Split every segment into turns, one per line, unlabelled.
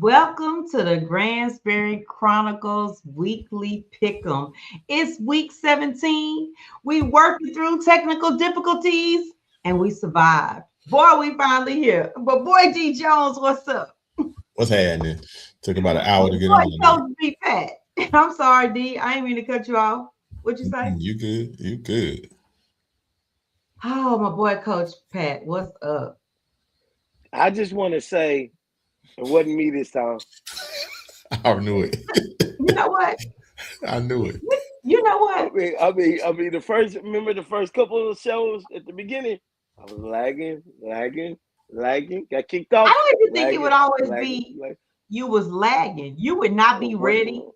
Welcome to the Gransberry Chronicles weekly pick'em. It's week 17. We working through technical difficulties and we survived. Boy, we finally here. But boy, D Jones, what's up?
What's happening? Took about an hour to get
Boy,
on there.
Coach B Pat. I'm sorry, D. I ain't mean to cut you off. What'd you say?
You good? You good?
Oh, my boy, Coach Pat, what's up?
I just want to say it wasn't me this time.
I knew it.
You know what?
I knew it.
You know
I
what?
mean, I mean, I mean, the first. Remember the first couple of shows at the beginning? I was lagging. Got kicked
I
off.
don't even think it would
Lagging,
always
lagging,
be
lagging.
you was lagging. You would not
It
be ready.
wasn't.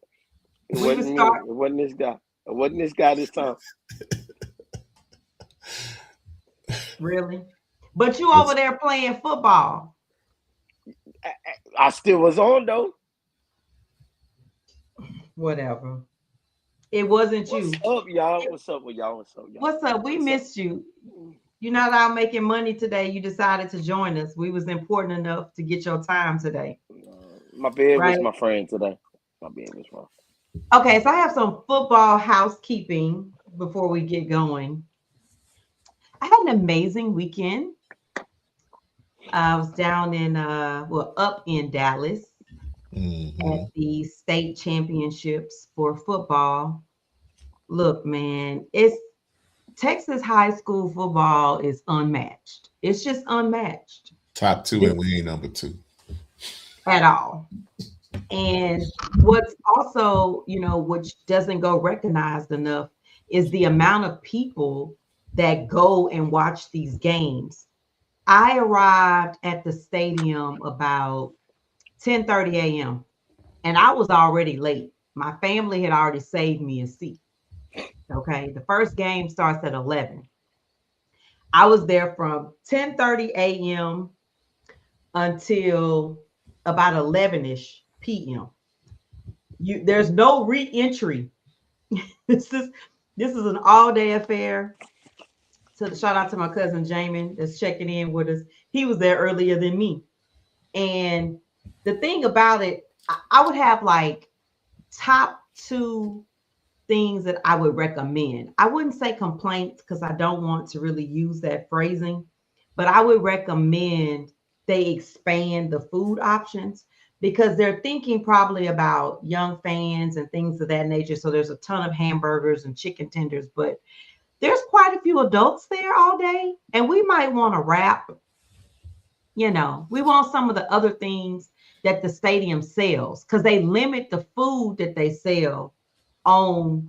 It
We would
wasn't me.
start
It wasn't this guy. It wasn't this guy this time.
really. But you over
What's
there playing football.
I still was on though.
Whatever. It wasn't
What's
you.
up, y'all? What's up with y'all? What's up, y'all?
What's up? We
What's up?
missed you. You're not out making money today. You decided to join us. We was important enough to get your time today.
My bed was
Right?
my friend today. My bed was my.
Okay, so I have some football housekeeping before we get going. I had an amazing weekend. I was down in up in Dallas at
mm-hmm.
the state championships for football. Look, man, it's Texas high school football is unmatched. It's just unmatched
Top two, and we ain't number two.
at all. And what's also, which doesn't go recognized enough is the amount of people that go and watch these games. I arrived at the stadium about 10:30 a.m. and I was already late. My family had already saved me a seat. Okay. The first game starts at 11. I was there from 10:30 a.m. until about 11ish p.m. There's no re-entry. this is this is an all-day affair. So shout out to my cousin Jamin that's checking in with us. He was there earlier than me. And the thing about it, I would have like top two things that I would recommend. I wouldn't say complaints because I don't want to really use that phrasing, but I would recommend they expand the food options because they're thinking probably about young fans and things of that nature. So there's a ton of hamburgers and chicken tenders, but there's quite a few adults there all day, and we might want to wrap. We want some of the other things that the stadium sells because they limit the food that they sell on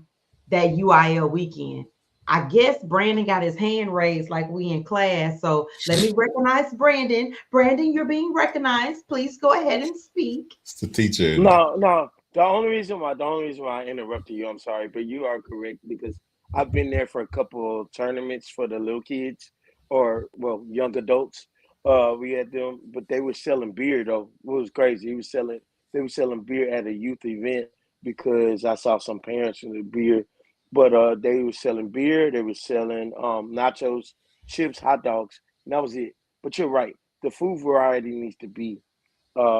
that UIL weekend. I guess Brandon got his hand raised like we in class. So let me recognize Brandon. Brandon, you're being recognized. Please go ahead and speak.
It's the teacher in me.
No. The only reason why I interrupted you, I'm sorry, but you are correct because I've been there for a couple of tournaments for the little kids or young adults. We had them, but they were selling beer though. It was crazy. They were selling beer at a youth event because I saw some parents with the beer. But they were selling beer, they were selling nachos, chips, hot dogs, and that was it. But you're right. The food variety needs to be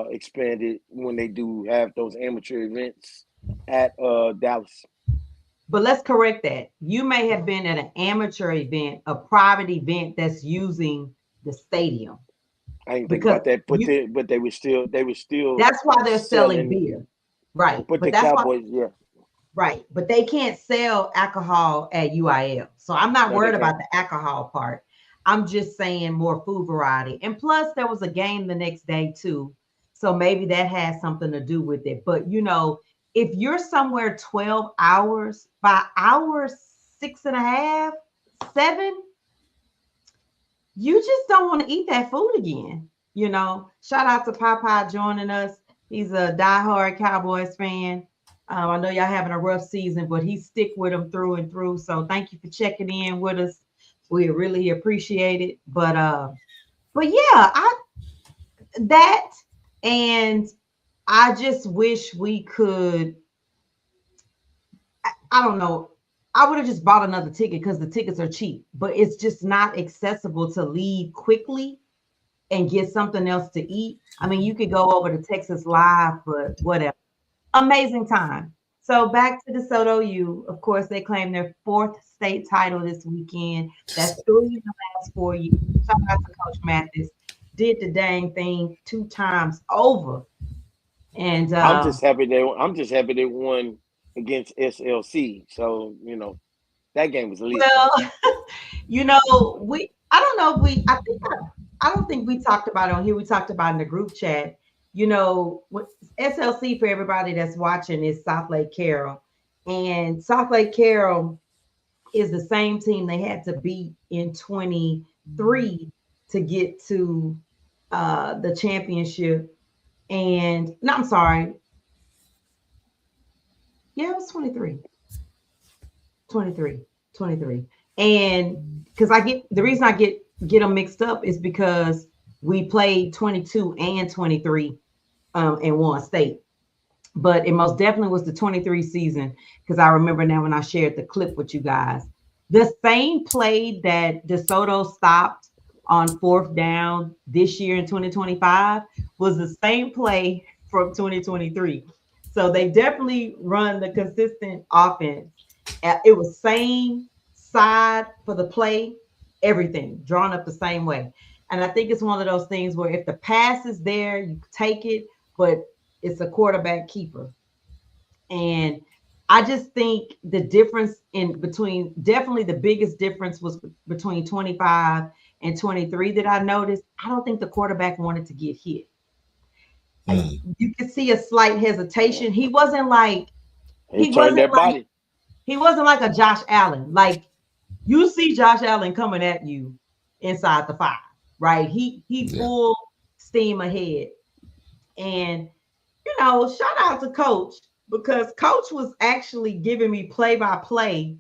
expanded when they do have those amateur events at Dallas.
But let's correct that. You may have been at an amateur event, a private event that's using the stadium
I didn't think
because
about that, but
you
they were still
that's why they're selling
selling.
beer. Right.
But
But
the
that's why
Cowboys, yeah,
right. But they can't sell alcohol at UIL. So I'm not
no, they
worried about
can't.
the alcohol part. I'm just saying more food variety. And plus there was a game the next day too. So maybe that has something to do with it. But if you're somewhere 12 hours, by hour six and a half, seven, you just don't want to eat that food again. Shout out to Popeye joining us. He's a diehard Cowboys fan. I know y'all having a rough season, but he stick with them through and through. So thank you for checking in with us. We really appreciate it. But yeah, that and I just wish we could. I don't know. I would have just bought another ticket because the tickets are cheap, but it's just not accessible to leave quickly and get something else to eat. I mean, you could go over to Texas Live, but whatever. Amazing time. So back to DeSoto U. Of course, they claimed their 4th state title this weekend. That's 3 in the last 4 years. Shout out to Coach Mathis. Did the dang thing 2 times over. And
I'm just happy they won against SLC. So that game was lit.
well, I don't know if I don't think we talked about it on here. We talked about in the group chat. SLC, for everybody that's watching, is South Lake Carroll. And South Lake Carroll is the same team they had to beat in 23 to get to the championship. And no, I'm sorry. Yeah, it was 23. 23. And because the reason I get them mixed up is because we played 22 and 23 in one state. But it most definitely was the 23 season, because I remember now when I shared the clip with you guys. The same play that DeSoto stopped on 4th down this year in 2025 was the same play from 2023. So they definitely run the consistent offense. It was same side for the play, everything drawn up the same way. And I think it's one of those things where if the pass is there, you take it, but it's a quarterback keeper. And I just think the difference definitely the biggest difference was between 25 and 23 that I noticed. I don't think the quarterback wanted to get hit. You could see a slight hesitation. He wasn't like
he wasn't
like a Josh Allen. Like, you see Josh Allen coming at you inside the 5, right? He full steam ahead. And shout out to Coach, because Coach was actually giving me play-by-play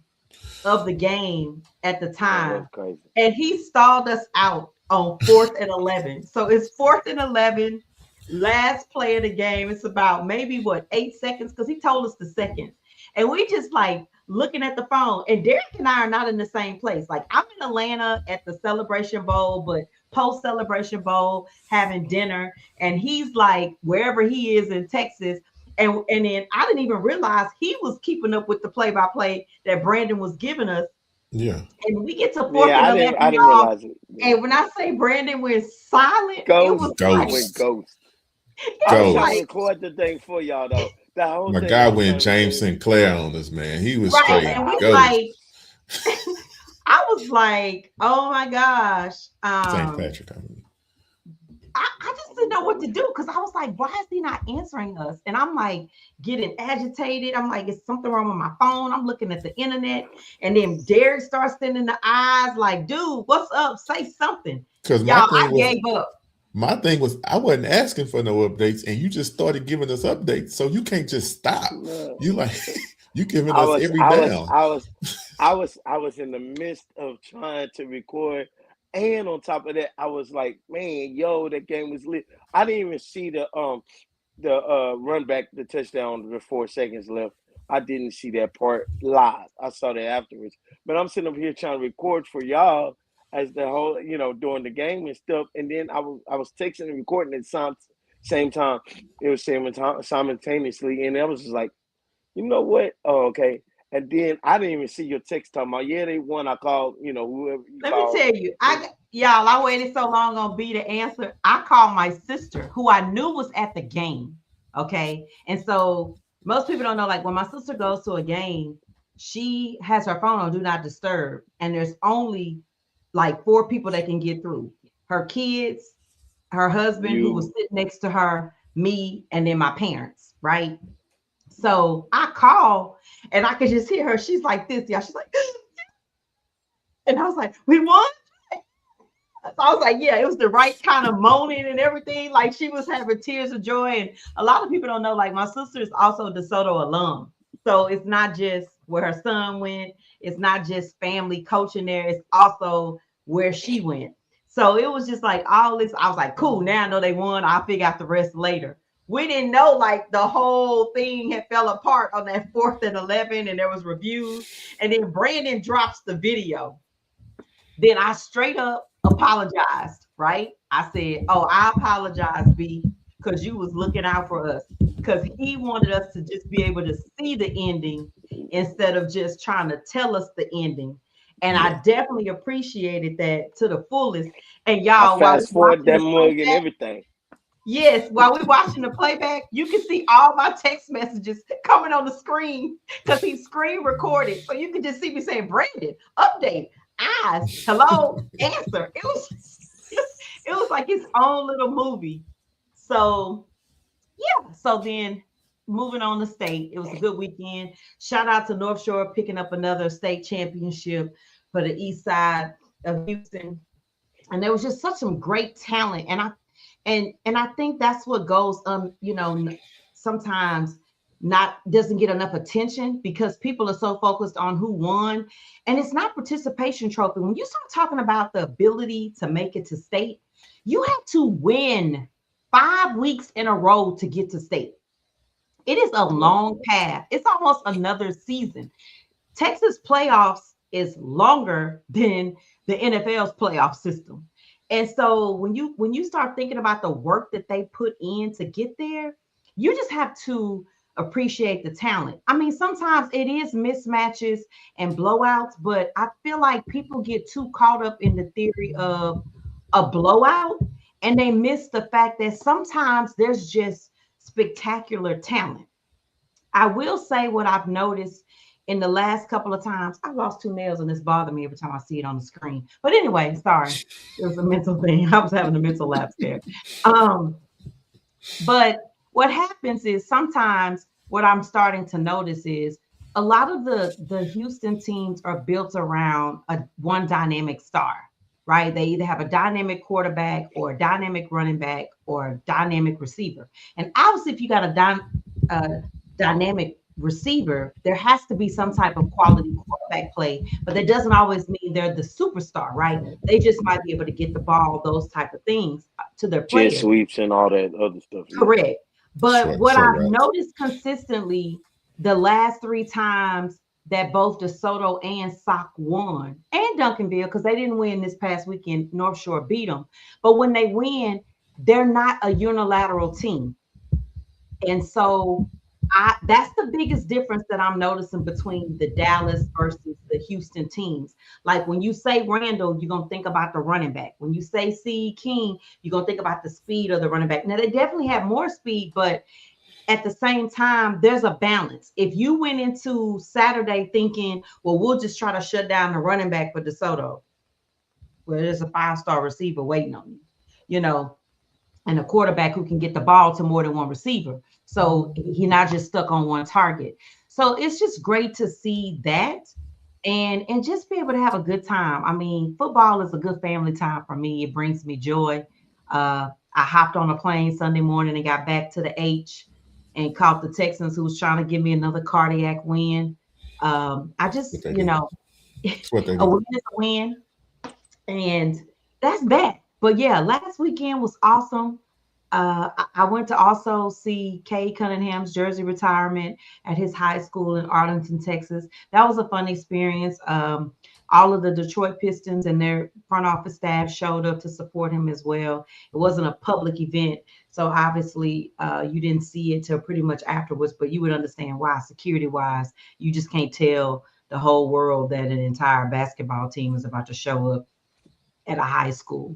of the game at the time. And he stalled us out on 4th and 11. So it's 4th and 11, last play of the game. It's about maybe 8 seconds, because he told us the seconds. And we just like looking at the phone. And Derek and I are not in the same place. Like, I'm in Atlanta at the Celebration Bowl, but post Celebration Bowl having dinner, and he's like wherever he is in Texas. And then I didn't even realize he was keeping up with the play-by-play that Brandon was giving us.
Yeah.
And we get to 4th and 11.
I didn't realize it.
Yeah. And when I say Brandon went silent,
Ghost.
It was
Ghost.
I was trying to record the thing for y'all though.
My guy went James Sinclair on us, man. He was straight.
And we like, I was like, oh my gosh.
St. Patrick, I mean.
I just didn't know what to do, because I was like, why is he not answering us? And I'm like getting agitated. I'm like, is something wrong with my phone? I'm looking at the internet. And then Derek starts sending the eyes like, dude, what's up? Say something. Because I gave up.
My thing was, I wasn't asking for no updates, and you just started giving us updates. So you can't just stop. You giving us every down.
I was in the midst of trying to record. And on top of that, I was like, man, that game was lit. I didn't even see the run back, the touchdown with 4 seconds left. I didn't see that part live. I saw that afterwards. But I'm sitting up here trying to record for y'all as the whole, during the game and stuff. And then I was texting and recording at the same time. It was simultaneously. And I was just like, you know what? Oh, okay. And then I didn't even see your text talking about, they won. I called, whoever.
Let me tell you, I waited so long on B to answer. I called my sister, who I knew was at the game. Okay. And so most people don't know, like, when my sister goes to a game, she has her phone on Do Not Disturb. And there's only like 4 people that can get through: her kids, her husband, who was sitting next to her, me, and then my parents. Right. So I call, and I could just hear her. She's like this, y'all. She's like, and I was like, we won? So I was like, yeah, it was the right kind of moaning and everything. Like, she was having tears of joy. And a lot of people don't know, like, my sister is also a DeSoto alum. So it's not just where her son went. It's not just family coaching there. It's also where she went. So it was just like all this. I was like, cool, now I know they won. I'll figure out the rest later. We didn't know, like, the whole thing had fell apart on that 4th and 11, and there was reviews. And then Brandon drops the video. Then I straight up apologized right? I said, "Oh, I apologize, B, because you was looking out for us." Because he wanted us to just be able to see the ending instead of just trying to tell us the ending. And
Yeah.
I definitely appreciated that to the fullest. And
I
y'all, while
fast
we
forward
watching
that
the
mug and
playback,
everything.
yes, while we're watching the playback, you can see all my text messages coming on the screen because he screen recorded. So you can just see me saying, Brandon, update, eyes, hello, answer. It was like his own little movie. So yeah. So then moving on to state, it was a good weekend. Shout out to North Shore picking up another state championship for the east side of Houston. And there was just such some great talent. And I think that's what goes sometimes not doesn't get enough attention because people are so focused on who won. And it's not participation trophy. When you start talking about the ability to make it to state, you have to win 5 weeks in a row to get to state. It is a long path. It's almost another season. Texas playoffs is longer than the NFL's playoff system. And so when you start thinking about the work that they put in to get there, you just have to appreciate the talent. I mean, sometimes it is mismatches and blowouts, but I feel like people get too caught up in the theory of a blowout and they miss the fact that sometimes there's just spectacular talent. I will say what I've noticed in the last couple of times. I lost two nails and it's bothered me every time I see it on the screen. But anyway, sorry. It was a mental thing. I was having a mental lapse there. Um, but what happens is sometimes what I'm starting to notice is a lot of the Houston teams are built around a one dynamic star, right? They either have a dynamic quarterback or a dynamic running back or a dynamic receiver. And obviously, if you got a dynamic receiver, there has to be some type of quality quarterback play, but that doesn't always mean they're the superstar, right? They just might be able to get the ball, those type of things to their
Jet
players.
sweeps and all that other stuff. Yeah.
Correct. But what
Short
I've
routes.
noticed consistently the last three times that both DeSoto and Sock won, and Duncanville, because they didn't win this past weekend, North Shore beat them. But when they win, they're not a unilateral team. And so that's the biggest difference that I'm noticing between the Dallas versus the Houston teams. Like when you say Randall, you're gonna think about the running back. When you say C King, you're gonna think about the speed of the running back. Now they definitely have more speed, but at the same time, there's a balance. If you went into Saturday thinking, well, we'll just try to shut down the running back for DeSoto, well, there's a 5-star receiver waiting on you, you know, and a quarterback who can get the ball to more than one receiver. So he's not just stuck on one target. So it's just great to see that and just be able to have a good time. I mean, football is a good family time for me. It brings me joy. I hopped on a plane Sunday morning and got back to the H and caught the Texans who was trying to give me another cardiac win. I
What
just,
they do. It's what they
a
do.
win is a win. And that's that. But yeah, last weekend was awesome. I went to also see Kay Cunningham's jersey retirement at his high school in Arlington, Texas. That was a fun experience. All of the Detroit Pistons and their front office staff showed up to support him as well. It wasn't a public event, so obviously you didn't see it till pretty much afterwards, but you would understand why, security wise. You just can't tell the whole world that an entire basketball team is about to show up at a high school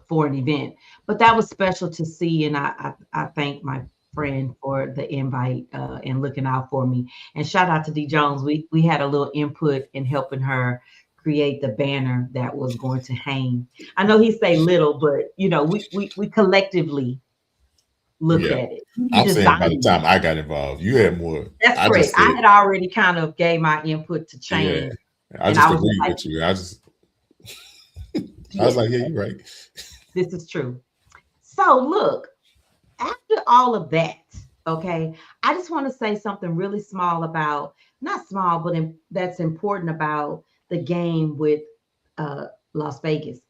for an event. But that was special to see, and I thank my friend for the invite and looking out for me. And shout out to D Jones. We had a little input in helping her create the banner that was going to hang. I know he say little, but we collectively looked
Yeah.
at it. You
I'm saying by the
designed it.
time I got involved, you had more.
That's
I
correct.
just
I
said,
had already kind of gave my input to
yeah.
change,
I
and
just
I was just
agreed
like,
with you. I was
yes,
like, yeah, you're right.
this is true. So look, after all of that, okay, I just want to say something really small about, not small, but that's important about the game with Las Vegas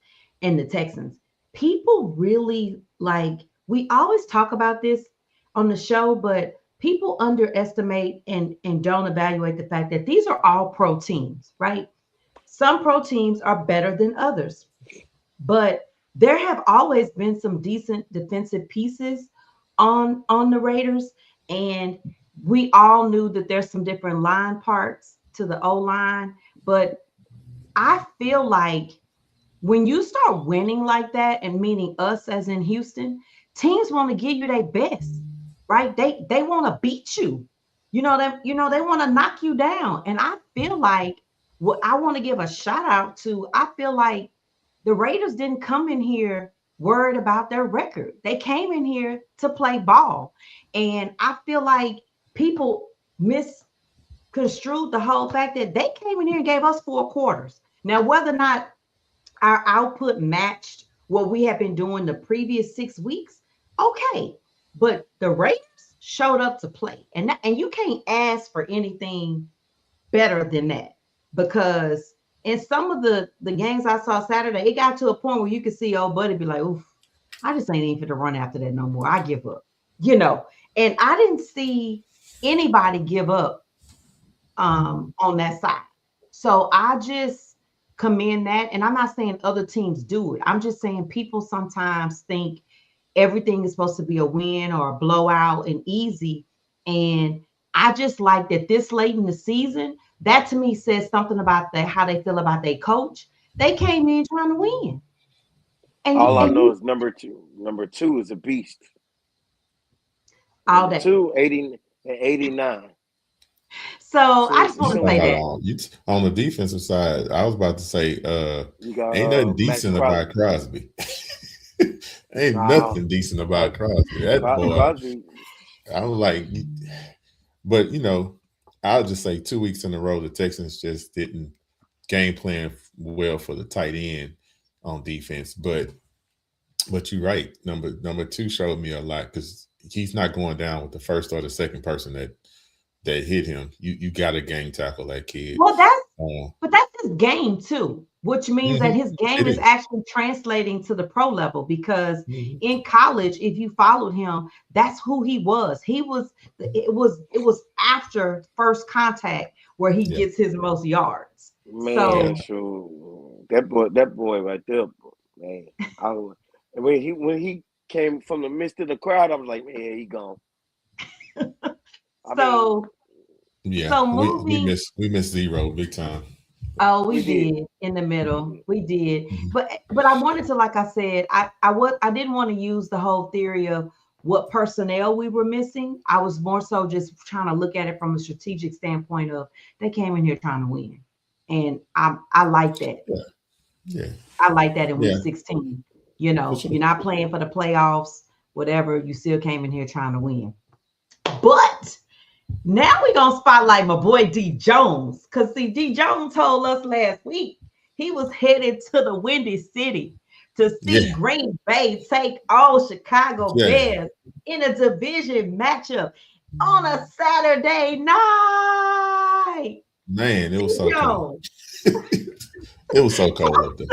and the Texans. People really we always talk about this on the show, but people underestimate and don't evaluate the fact that these are all pro teams, right? Some pro teams are better than others, but there have always been some decent defensive pieces on the Raiders, and we all knew that there's some different line parts to the O line, but I feel like when you start winning like that, and meaning us as in Houston, teams want to give you their best, right? They want to beat you. They want to knock you down. And I feel like what I want to give a shout out to, I feel like the Raiders didn't come in here worried about their record. They came in here to play ball. And I feel like people misconstrued the whole fact that they came in here and gave us 4 quarters. Now, whether or not our output matched what we have been doing the previous 6 weeks, okay. But the Raiders showed up to play. And you can't ask for anything better than that, because in some of the games I saw Saturday, it got to a point where you could see old buddy be like, oof, I just ain't even fit to run after that no more. I give up, and I didn't see anybody give up on that side. So I just commend that. And I'm not saying other teams do it. I'm just saying people sometimes think everything is supposed to be a win or a blowout and easy. And I just like that this late in the season, that to me says something about how they feel about their coach. They came in trying to win.
And all I know is number two. Number 2 is a beast.
All day.
2, 80 and 89.
So I just want to say that.
On the defensive side, I was about to say, ain't nothing decent about Crosby. Ain't nothing decent about Crosby. That boy, I was like, but I'll just say 2 weeks in a row, the Texans just didn't game plan well for the tight end on defense. But you're right. Number 2 showed me a lot, because he's not going down with the first or the second person that hit him. You got to game tackle that kid.
Well, that's his game too, which means that his game is actually translating to the pro level, because in college, if you followed him, that's who he was. It was after first contact where he gets his most yards.
Man, so that boy right there, man. When he came from the midst of the crowd, I was like, man, he gone.
We missed Zero big time.
Oh, we did in the middle. We did. But I wanted to, like I said, I didn't want to use the whole theory of what personnel we were missing. I was more so just trying to look at it from a strategic standpoint of they came in here trying to win. And I like that.
Yeah.
I like that in week 16. You're not playing for the playoffs, whatever. You still came in here trying to win. But now we're going to spotlight my boy D Jones, because see, D Jones told us last week he was headed to the Windy City to see Green Bay take on Chicago Bears in a division matchup on a Saturday night.
Man, it was so cold. It was so cold up there.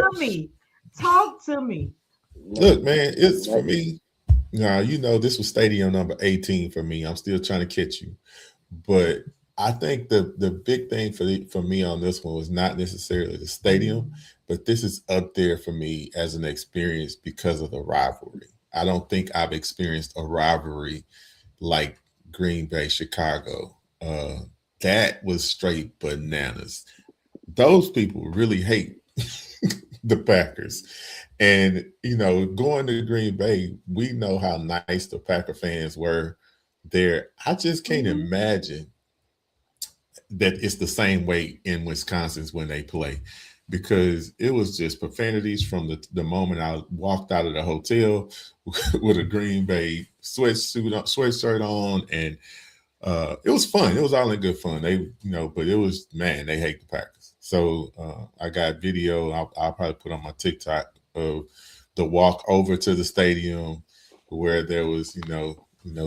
Talk to me.
Look, man, it's for me. Now, this was stadium number 18 for me. I'm still trying to catch you. But I think the big thing for me on this one was not necessarily the stadium, but this is up there for me as an experience because of the rivalry. I don't think I've experienced a rivalry like Green Bay, Chicago. That was straight bananas. Those people really hate the Packers. And, going to Green Bay, we know how nice the Packer fans were there. I just can't imagine that it's the same way in Wisconsin when they play, because it was just profanities from the moment I walked out of the hotel with a Green Bay sweatshirt on, and it was fun. It was all in good fun. They, but it was, man, they hate the Packers. So I got video I'll probably put on my TikTok of the walk over to the stadium where there was,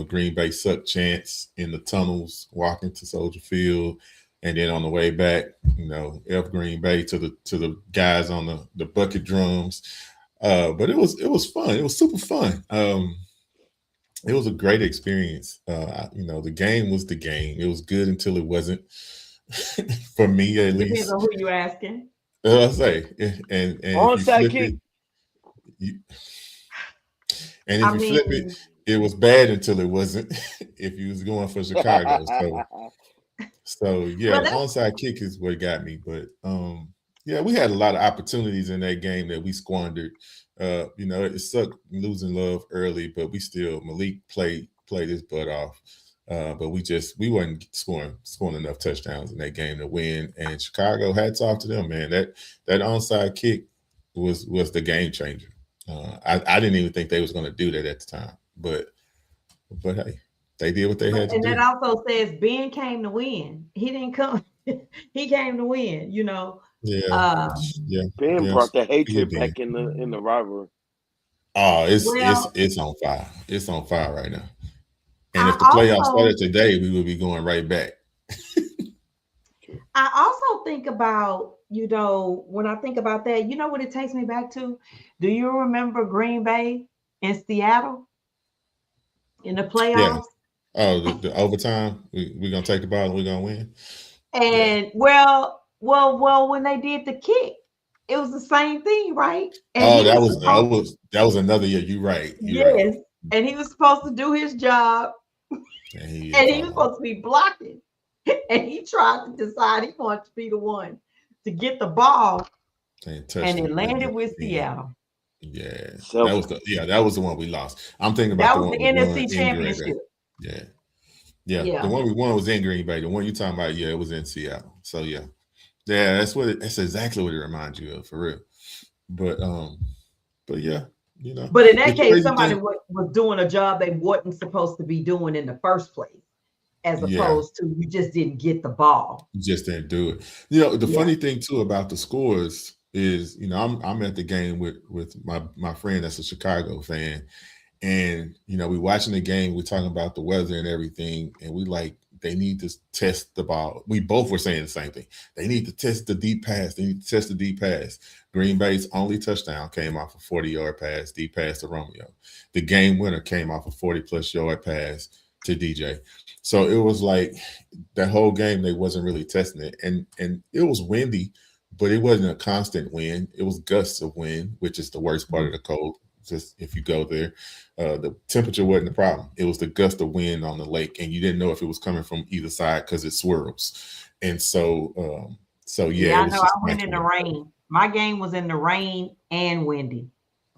Green Bay suck chants in the tunnels walking to Soldier Field, and then on the way back, F Green Bay to the guys on the bucket drums. But it was fun. It was super fun. It was a great experience. The game was the game. It was good until it wasn't. For me, at least.
Depends on who you asking.
I say, and
onside kick.
you and if
I
you flip it,
mean,
it was bad until it wasn't. If you was going for Chicago, so yeah,
well,
the
that's
onside kick is what got me. But yeah, we had a lot of opportunities in that game that we squandered. It sucked losing Love early, but we still Malik played his butt off. But we wasn't scoring enough touchdowns in that game to win. And Chicago, hats off to them, man. That onside kick was the game changer. I didn't even think they was going to do that at the time, but hey, they did what they had to
and that
do.
also says Ben came to win. He didn't come. He came to win.
Yeah,
Uh,
yeah,
Ben
yeah.
brought the
Yeah,
hatred
Ben.
back in the rivalry.
Oh,
well,
it's on fire. It's on fire right now. And if the
I
playoffs
also
started today, we would be going right back.
I also think about, when I think about that, you know what it takes me back to? Do you remember Green Bay and Seattle in the
Yeah.
playoffs?
Oh, the overtime. We're gonna take the ball and we're gonna win. Yeah.
And well, when they did the kick, it was the same thing, right? And
Oh,
he was supposed,
that was another year. You're right. You're right.
yes, and he was supposed to do his job,
And he didn't
and he was
follow.
supposed to be blocking, and he tried to decide he wanted to be the one to get the ball,
And
and
touched
it
it with
landed with
the
Seattle.
yeah.
Self
That was the one we lost. I'm thinking about
That
the
was
one
the
we won
NFC
in Green Bay.
Championship.
Yeah. Yeah. The
Yeah.
one we won was in Green Bay. The one you're talking about, yeah, it was in Seattle. So yeah. Yeah, that's exactly what it reminds you of, for real. But yeah,
But in
the
that case,
crazy
somebody
thing,
was doing a job they wasn't supposed to be doing in the first place, as
yeah,
opposed to you just didn't get the ball.
you just didn't do it. The
Yeah.
funny thing too about the scores is, I'm at the game with my friend that's a Chicago fan, and we watching the game, we're talking about the weather and everything, and we like they need to test the ball. We both were saying the same thing. They need to test the deep pass. They need to test the deep pass. Green Bay's only touchdown came off a 40-yard pass, deep pass to Romeo. The game winner came off a 40+ yard pass to DJ. So it was like that whole game they wasn't really testing it, and it was windy, but it wasn't a constant wind. It was gusts of wind, which is the worst part of the cold. Just if you go there, the temperature wasn't the problem. It was the gust of wind on the lake, and you didn't know if it was coming from either side because it swirls. And so, yeah,
Yeah,
it
I
was
know. I
just
went in the
immaculate.
rain. My game was in the rain and windy.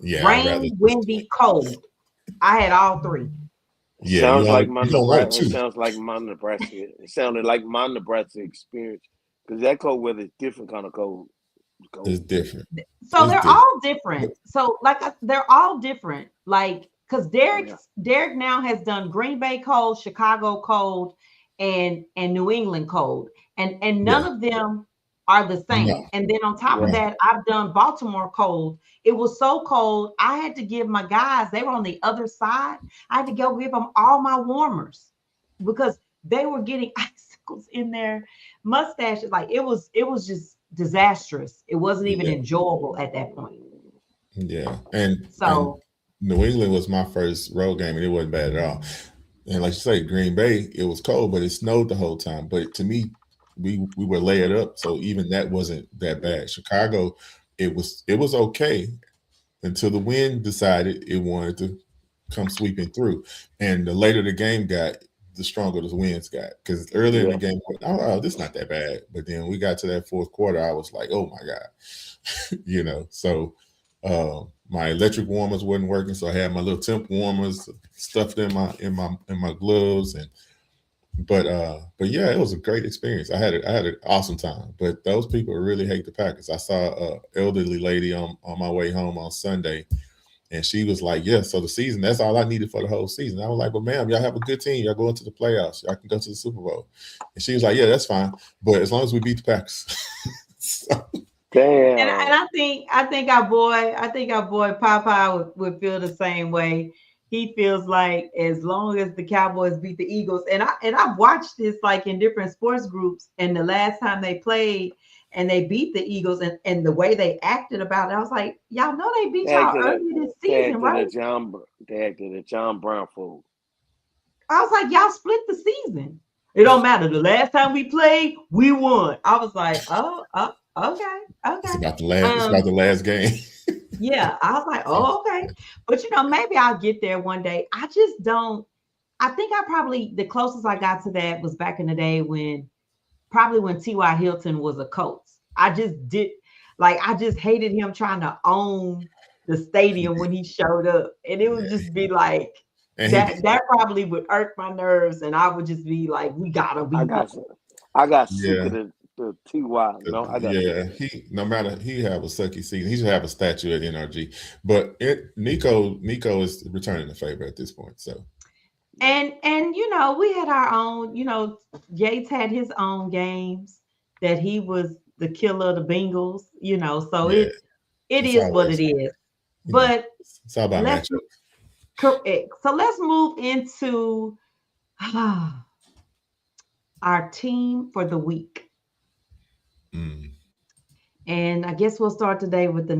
Yeah, I'd rather
Rain, windy, cold. I had all three.
yeah, you don't want
It
to.
sounds like my Nebraska. It sounded like my Nebraska experience because that cold weather is different kind of cold.
It's different.
So
It's
they're
different.
all different. So they're all different. Like, because Derek now has done Green Bay cold, Chicago cold, and New England cold, and none
Yeah,
of them are the same.
no,
And then on top of
Yeah.
no.
that, I've done Baltimore cold. It was so cold, I had to give my guys. They were on the other side. I had to go give them all my warmers because they were getting icicles in their mustaches. Like it was just disastrous. It wasn't even
Yeah,
enjoyable at that point.
yeah, and
So
New England was my first road game, and it wasn't bad at all. And like you say, Green Bay, it was cold, but it snowed the whole time. But to me, we were layered up, so even that wasn't that bad. Chicago, it was okay until the wind decided it wanted to come sweeping through. And the later the game got, the stronger the winds got. Because earlier in the
Yeah.
game, oh, this is not that bad. But then we got to that fourth quarter, I was like, oh my God. So my electric warmers wasn't working. So I had my little temp warmers stuffed in my gloves. But yeah, it was a great experience. I had an awesome time. But those people really hate the Packers. I saw an elderly lady on my way home on Sunday, and she was like, "Yeah, so the season, that's all I needed for the whole season." I was like, "But ma'am, y'all have a good team. Y'all going to the playoffs. Y'all can go to the Super Bowl." And she was like, "Yeah, that's fine, but as long as we beat the Packers." So,
Damn.
and I think our boy Popeye would feel the same way. He feels like as long as the Cowboys beat the Eagles, and I've watched this like in different sports groups, and the last time they played and they beat the Eagles and the way they acted about it, I was like, y'all know they beat y'all early this season, right?
They acted a John Brown fool.
I was like, y'all split the season. It don't matter. The last time we played, we won. I was like, oh, okay.
it's about the last game.
Yeah, I was like, oh, okay. But maybe I'll get there one day. I just don't. I think I probably the closest I got to that was back in the day when T.Y. Hilton was a coach. I just did I just hated him trying to own the stadium when he showed up. And it would just be like
And
that probably would irk my nerves, and I would just be like, we gotta
I
beat them.
got I got sick of
yeah,
the TY. No, I got sick
yeah.
of it.
He no matter he have a sucky season, he should have a statue at NRG. But Nico is returning the favor at this point. So
And we had our own, Yates had his own games that he was the killer of the Bengals, so
yeah,
it
it's
is what it
always
is. But
it's all about
let's
matchups.
correct. So let's move into our team for the week.
Mm.
And I guess we'll start today with the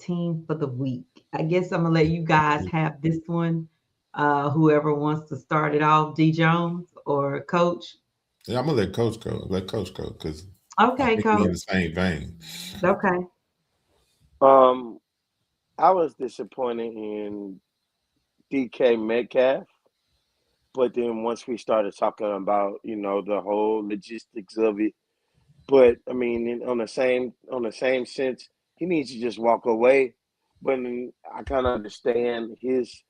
team for the week. I guess I'm gonna let you guys have this one. Whoever wants to start it off, D Jones or Coach.
Yeah, I'm gonna let Coach go. Let Coach go because I
Okay,
think we're in
Coach.
the same vein.
Okay.
Um, I was disappointed in DK Metcalf, but then once we started talking about the whole logistics of it, but I mean on the same sense, he needs to just walk away. But I kind of understand his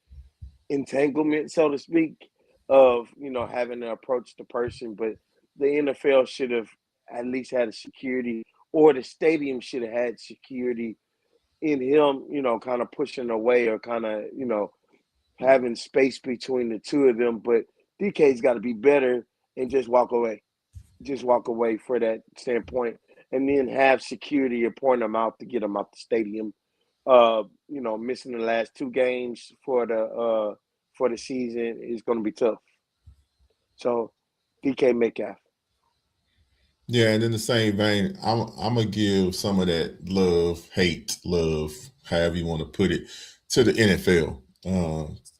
entanglement, so to speak, of having to approach the person, but the NFL should have at least had a security, or the stadium should have had security in him, kind of pushing away or kind of having space between the two of them. But DK's got to be better and just walk away for that standpoint, and then have security or point them out to get them out the stadium. Missing the last two games for the season is going to be tough. So, DK Metcalf.
Yeah, and in the same vein, I'm gonna give some of that love, however you want to put it, to the NFL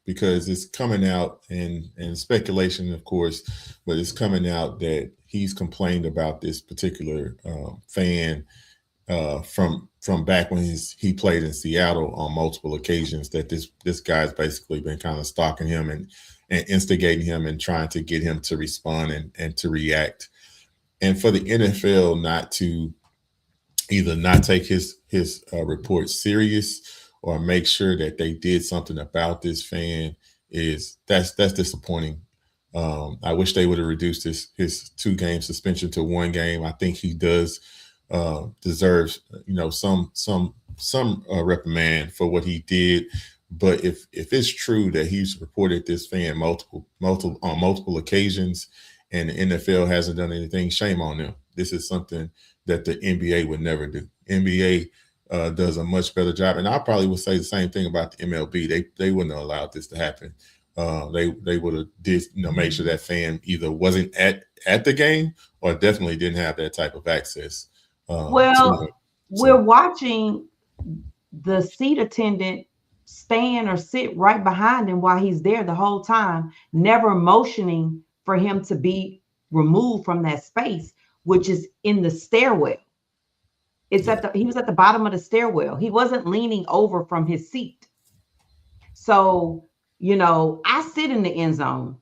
because it's coming out and speculation, of course, but it's coming out that he's complained about this particular fan from back when he played in Seattle on multiple occasions. That this guy's basically been kind of stalking him and instigating him and trying to get him to respond and to react. And for the NFL not to either not take his report serious or make sure that they did something about this fan that's disappointing. I wish they would have reduced his 2-game suspension to 1 game. I think he does deserves some reprimand for what he did. But if it's true that he's reported this fan multiple occasions, and the NFL hasn't done anything, shame on them. This is something that the NBA would never do. NBA does a much better job, and I probably would say the same thing about the MLB. They wouldn't have allowed this to happen. They would have made sure that fan either wasn't at the game or definitely didn't have that type of access.
Well, we're watching the seat attendant stand or sit right behind him while he's there the whole time, never motioning for him to be removed from that space, which is in the stairwell. He was at the bottom of the stairwell. He wasn't leaning over from his seat. So, I sit in the end zone,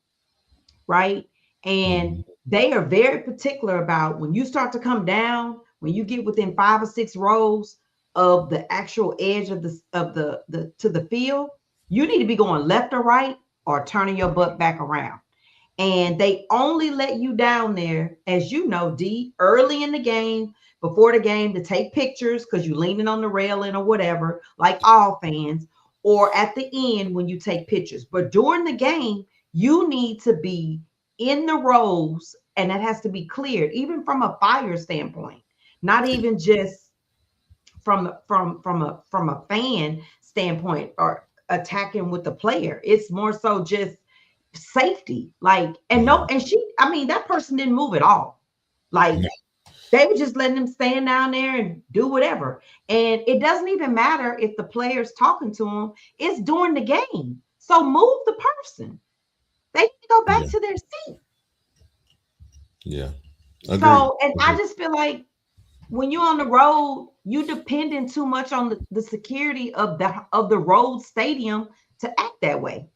right? And they are very particular about when you start to come down, when you get within 5 or 6 rows of the actual edge of the to the field, you need to be going left or right or turning your butt back around. And they only let you down there, as you know, D, early in the game, before the game, to take pictures because you're leaning on the railing or whatever, like all fans, or at the end when you take pictures. But during the game, you need to be in the rows, and that has to be cleared, even from a fire standpoint, not even just from a fan standpoint or attacking with the player. It's more so just safety. That person didn't move at all. Like, they were just letting him stand down there and do whatever. And it doesn't even matter if the player's talking to him. It's during the game. So move the person. They need to go back to their seat.
Yeah.
So, and I just feel like when you're on the road, you depending too much on the security of the road stadium to act that way.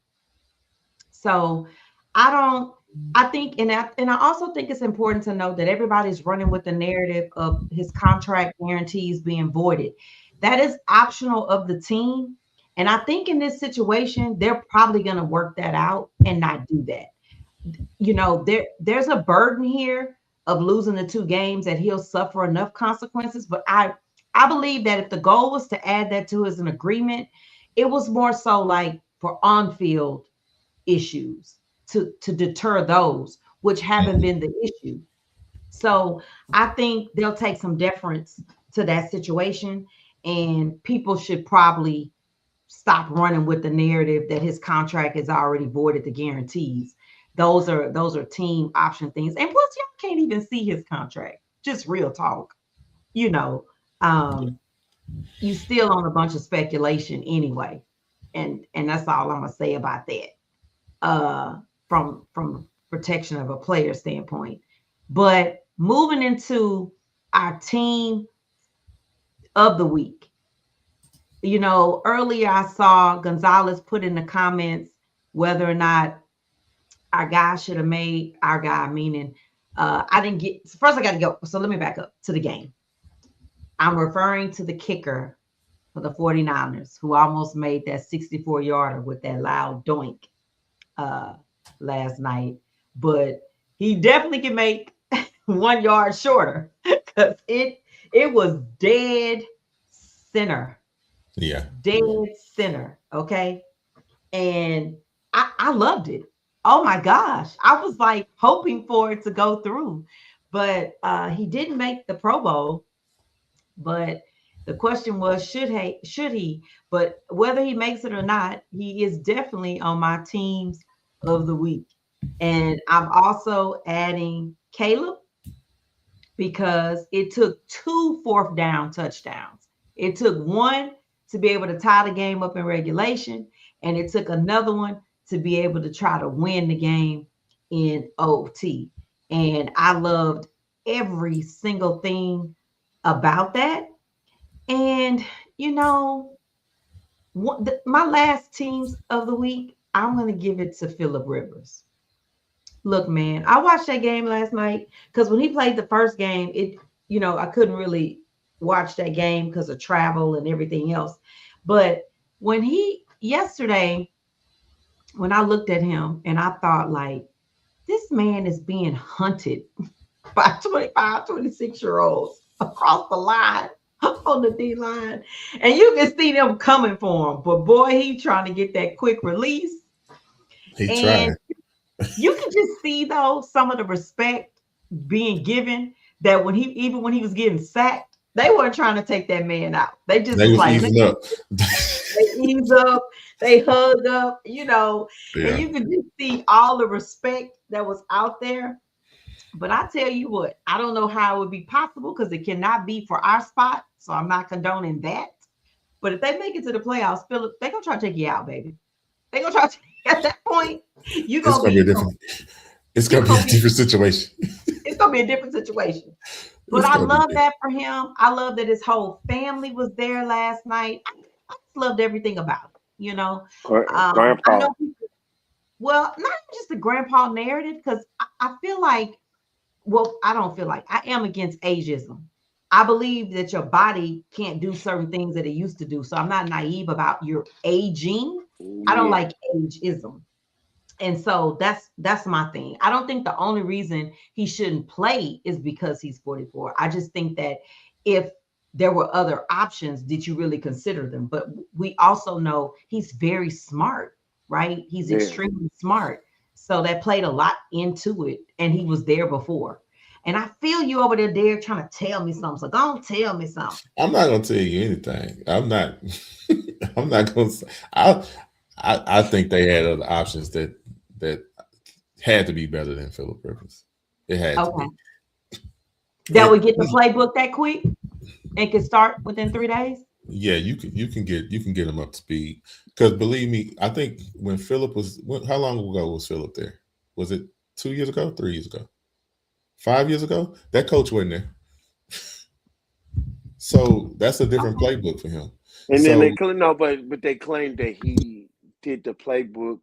So I don't. I think, and I also think it's important to note that everybody's running with the narrative of his contract guarantees being voided. That is optional of the team, and I think in this situation they're probably going to work that out and not do that. There's a burden here of losing the two games that he'll suffer enough consequences. But I believe that if the goal was to add that to as an agreement, it was more so like for on field issues to deter those, which haven't
Mhm.
been the issue. So I think they'll take some deference to that situation, and people should probably stop running with the narrative that his contract has already voided the guarantees. Those are team option things. And plus, y'all can't even see his contract. Just real talk. You know, um, you still on a bunch of speculation anyway. And that's all I'm gonna say about that. Uh from protection of a player standpoint. But moving into our team of the week. Earlier I saw Gonzalez put in the comments whether or not our guy should have made our guy, meaning I didn't get first I got to go. So let me back up to the game. I'm referring to the kicker for the 49ers who almost made that 64-yarder with that loud doink uh, last night, but he definitely can make 1 yard shorter because it was
Yeah.
dead center. Okay, and I loved it. Oh my gosh, I was like hoping for it to go through, but he didn't make the Pro Bowl. But the question was, should he? But whether he makes it or not, he is definitely on my teams of the week. And I'm also adding Caleb because it took two fourth down touchdowns. It took one to be able to tie the game up in regulation, and it took another one to be able to try to win the game in OT. And I loved every single thing about that. And you know, my last teams of the week, I'm going to give it to Philip Rivers. Look, man, I watched that game last night because when he played the first game, I couldn't really watch that game because of travel and everything else. But yesterday, when I looked at him and I thought, like, this man is being hunted by 25, 26-year-olds across the line on the D line. And you can see them coming for him. But boy, he trying to get that quick release.
He
And
tried.
you can just see though some of the respect being given that even when he was getting sacked, they weren't trying to take that man out. They just
They
was
was
like,
easing up.
they ease up, they hugged up, and
Yeah.
you could just see all the respect that was out there. But I tell you what, I don't know how it would be possible because it cannot be for our spot. So I'm not condoning that. But if they make it to the playoffs, Philip, they're gonna try to take you out, baby. They're gonna try to at that point, you're
It's
gonna
gonna be a
be
different. It's
you're
gonna be
gonna
a
be
different situation.
it's gonna be a different situation. But
It's
I
gonna be
love
different.
that for him. I love that his whole family was there last night. I just loved everything about it. I
Grandpa.
know people, well, not even just the grandpa narrative, because I feel like, well, I don't feel like I am against ageism. I believe that your body can't do certain things that it used to do. So I'm not naive about your aging. I don't
Yeah.
like ageism. And so that's my thing. I don't think the only reason he shouldn't play is because he's 44. I just think that if there were other options, did you really consider them? But we also know he's very smart, right? He's
Very.
extremely smart. So that played a lot into it. And he was there before. And I feel you over there, Derek, trying to tell me something. So don't tell me something.
I'm not gonna tell you anything. I'm not. I'm not gonna. I think they had other options that had to be better than Philip Rivers. It had to
Okay.
be.
That
And
would get the playbook that quick and could start within 3 days.
yeah, you can get him up to speed. Because believe me, I think when Philip how long ago was Philip there? Was it 2 years ago? 3 years ago? 5 years ago? That coach wasn't there. So that's a different playbook for him.
And then
So
they claim no, but they claim that he did the playbook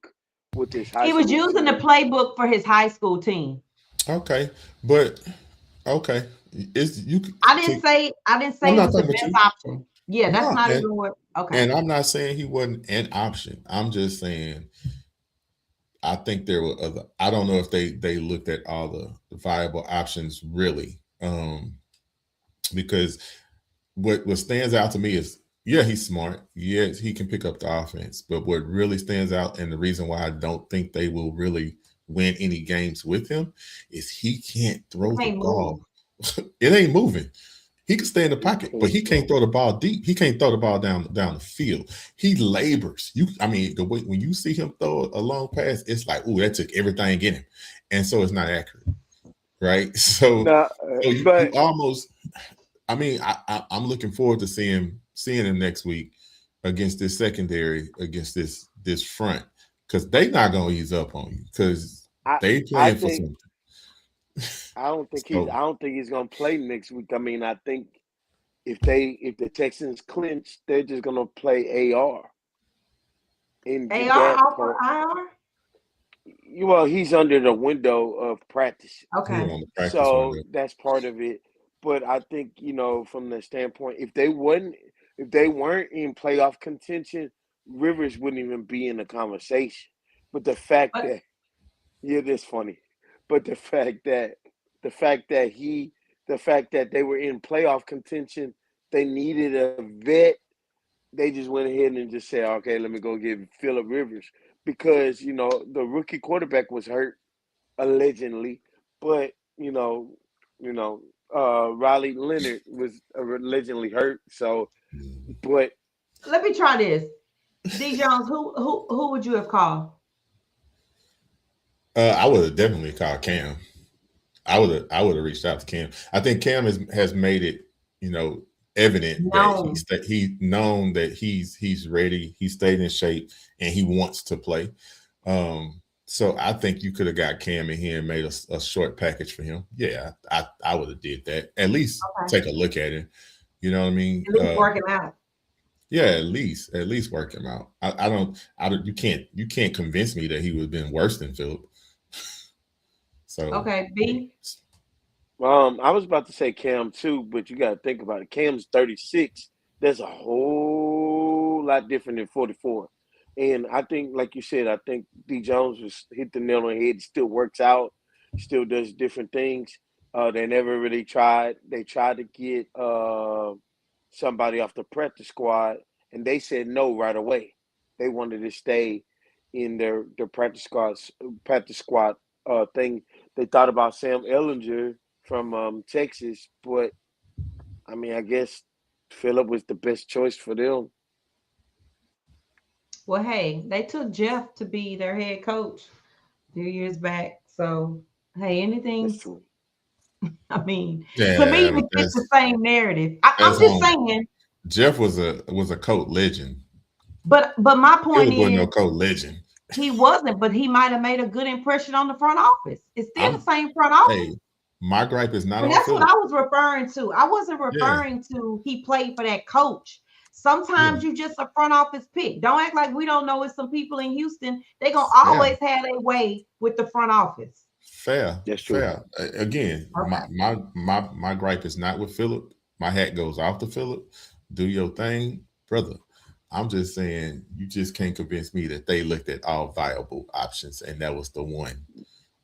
with his high
He was
school
using the
team.
playbook for his high school team.
okay, but okay, it's you.
I didn't
I'm
say it
not
was the
talking about
best
you.
option. Yeah, that's
No,
not even what. Okay.
and I'm not saying he wasn't an option. I'm just saying I think there were other. I don't know if they looked at all the viable options really, because what stands out to me is yeah he's smart. Yes, he can pick up the offense. But what really stands out and the reason why I don't think they will really win any games with him is he can't throw the
Can't move.
ball. It ain't moving. He can stay in the
He
pocket, but he
can't
can't
throw.
throw the ball deep. He can't throw the ball down the field. He labors. I mean, the way when you see him throw a long pass, it's like, ooh, that took everything in him, and so it's not accurate, right? So,
No,
you
but
almost. I mean, I'm looking forward to seeing him next week against this secondary, against this front, because they not gonna ease up on you because
I
they
I
playing for
think
something.
I
So
don't think he's gonna play next week. I mean, I think if the Texans clinch, they're just gonna play AR and get
AR
that
off for
part.
IR.
Well, he's under the window of practice,
he
Okay.
on the practice
so
window.
that's part of it. But I think from the standpoint, if they weren't in playoff contention, Rivers wouldn't even be in the conversation. But the fact
But
that yeah, that's funny. But the fact that he the fact that they were in playoff contention, they needed a vet. They just went ahead and just said, okay, let me go get Phillip Rivers because the rookie quarterback was hurt allegedly, but you know, Riley Leonard was allegedly hurt. So, but
let me try this. D Jones, who would you have called?
I would have definitely called Cam. I would have reached out to Cam. I think Cam has made it, evident that
No.
he known that he's ready, he stayed in shape, and he wants to play. So I think you could have got Cam in here and made a short package for him. Yeah, I would have did that. At least
Okay.
take a look at him. You know what I mean?
At least work him out.
Yeah, at least work him out. I don't. You can't convince me that he would have been worse than Philip. So
Okay. B.
I was about to say Cam too, but you got to think about it. Cam's 36. That's a whole lot different than 44. And I think, like you said, I think D Jones was hit the nail on the head. Still works out, still does different things. They never really tried. They tried to get somebody off the practice squad, and they said no right away. They wanted to stay in their practice squad thing. They thought about Sam Ellinger from Texas, but I mean, I guess Phillip was the best choice for them.
Well, hey, they took Jeff to be their head coach a few years back. So, hey,
That's
anything's,
true.
I mean, to me,
yeah,
it
but
fits the
that's
same narrative. I'm
that's
just
on
saying,
Jeff was a coach legend.
but my point
Philip wasn't
is,
no coach legend.
he wasn't, but he might have made a good impression on the front office. It's still the
I'm
same front office.
hey, my gripe is not
And
on
that's what
Philip.
I was referring to. I wasn't
Yeah,
referring to he played for that coach.
yeah,
Sometimes you just a front office pick. Don't act like we don't know it's some people in Houston. They're gonna
yeah.
always have their way with the front office.
Fair,
That's true.
fair. Again,
Okay.
my gripe is not with Philip. My hat goes off to Philip. Do your thing, brother. I'm just saying you just can't convince me that they looked at all viable options and that was the one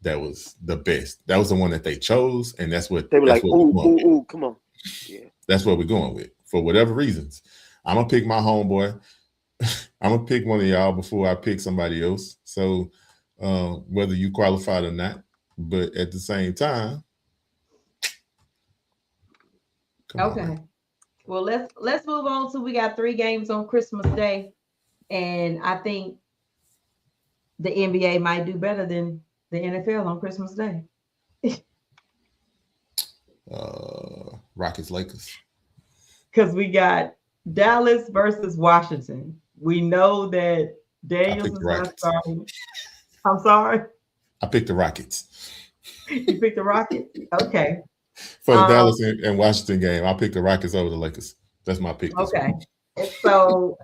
that was the best. That was the one that they chose, and that's what
They were
that's
like,
what we're
"Ooh,
going
ooh,
with.
ooh, come on." Yeah,
That's what we're going with for whatever reasons. I'm gonna pick my homeboy. I'm gonna pick one of y'all before I pick somebody else. So whether you qualified or not, but at the same time, come on, man.
Okay. Well, let's move on to we got 3 games on Christmas Day, and I think the NBA might do better than the NFL on Christmas Day
Rockets, Lakers.
because we got Dallas versus Washington. We know that
I
Daniels
picked
is
the
not
Rockets.
starting. I'm sorry.
I picked the Rockets.
You picked the Rockets? Okay.
For the
Um,
Dallas and Washington game, I'll pick the Rockets over the Lakers. That's my pick this week.
okay. So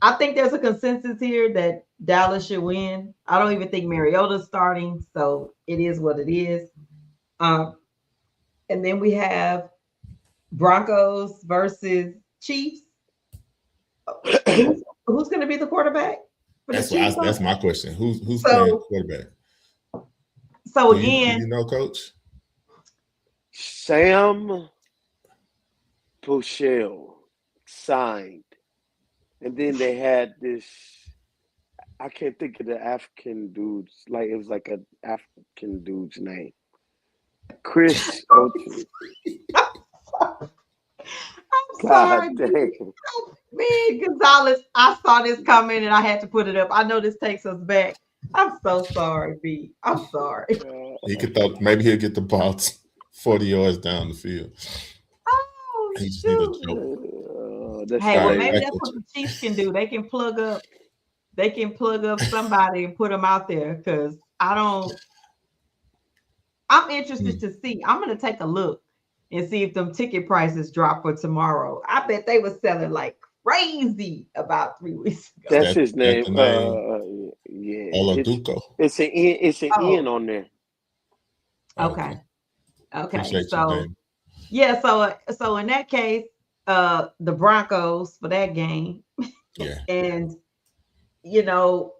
I think there's a consensus here that Dallas should win. I don't even think Mariota's starting, so it is what it is. Um, and then we have Broncos versus Chiefs. Who's going to be the quarterback for the Chiefs?
That's my question. Who's playing
So
quarterback?
so
Do
again,
you know, Coach?
Sam Pochel signed, and then they had this. I can't think of the African dude's. Like it was like an African dude's name. Chris.
I'm
God
sorry,
dang.
man, Gonzalez. I saw this comment and I had to put it up. I know this takes us back. I'm so sorry, B. I'm sorry.
He could thought maybe he'll get the ball 40 yards down the field.
Oh
He just need a
shoot.
joke.
That's
Hey, well,
Sorry,
maybe
hilarious.
that's what the Chiefs can do. They can plug up. They can plug up somebody and put them out there because I'm interested to see. I'm gonna take a look and see if them ticket prices drop for tomorrow. I bet they were selling like crazy about 3 weeks ago.
That's his
That's
name.
the name.
Yeah,
Oladuko.
it's an N. It's an
Oh,
N on there.
okay. Okay.
Appreciate you,
So
Dave.
yeah, so in that case, the Broncos for that game.
Yeah.
And you know,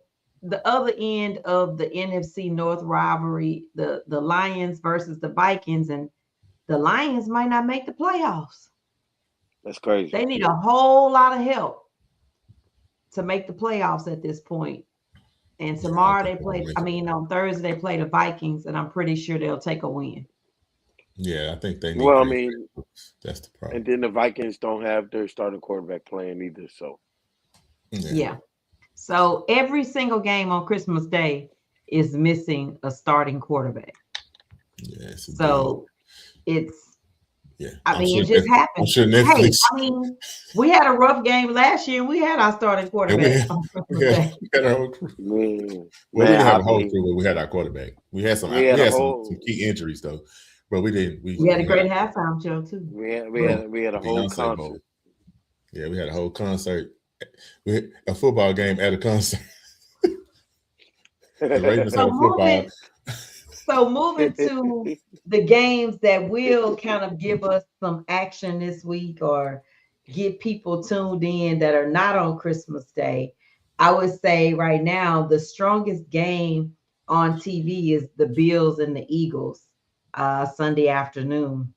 the other end of the NFC North rivalry, the Lions versus the Vikings, and the Lions might not make the playoffs.
That's crazy.
They need a whole lot of help to make the playoffs at this point. And
Yeah, I
tomorrow
think
they
they'll
play,
make
I
it.
mean, on Thursday they play the Vikings, and I'm pretty sure they'll take a win.
Yeah, I think they need
Well, I
Green
mean,
Bay. That's the problem.
and then the Vikings don't have their starting quarterback playing either. So
Yeah.
Yeah. So every single game on Christmas Day is missing a starting quarterback.
Yeah, it's a deal.
So it's,
Yeah.
I
I'm
mean,
sure
it just
I'm
happens.
sure
Hey,
Netflix.
I mean, we had a rough game last year. We had our starting
And
quarterback on Christmas Day.
we had our whole crew.
man,
Well, we didn't have
I
a whole
mean,
crew, but we had our quarterback. We had some
we had a
some
whole
key injuries though. But we didn't
We had a
we
great halftime show too.
we had we
But
had we had a whole
Beyonce Bowl.
concert.
Yeah, we had a whole concert. We had a football game at a concert. The Ravens
so
have a football.
moving to the games that will kind of give us some action this week or get people tuned in that are not on Christmas Day. I would say right now the strongest game on TV is the Bills and the Eagles Sunday afternoon.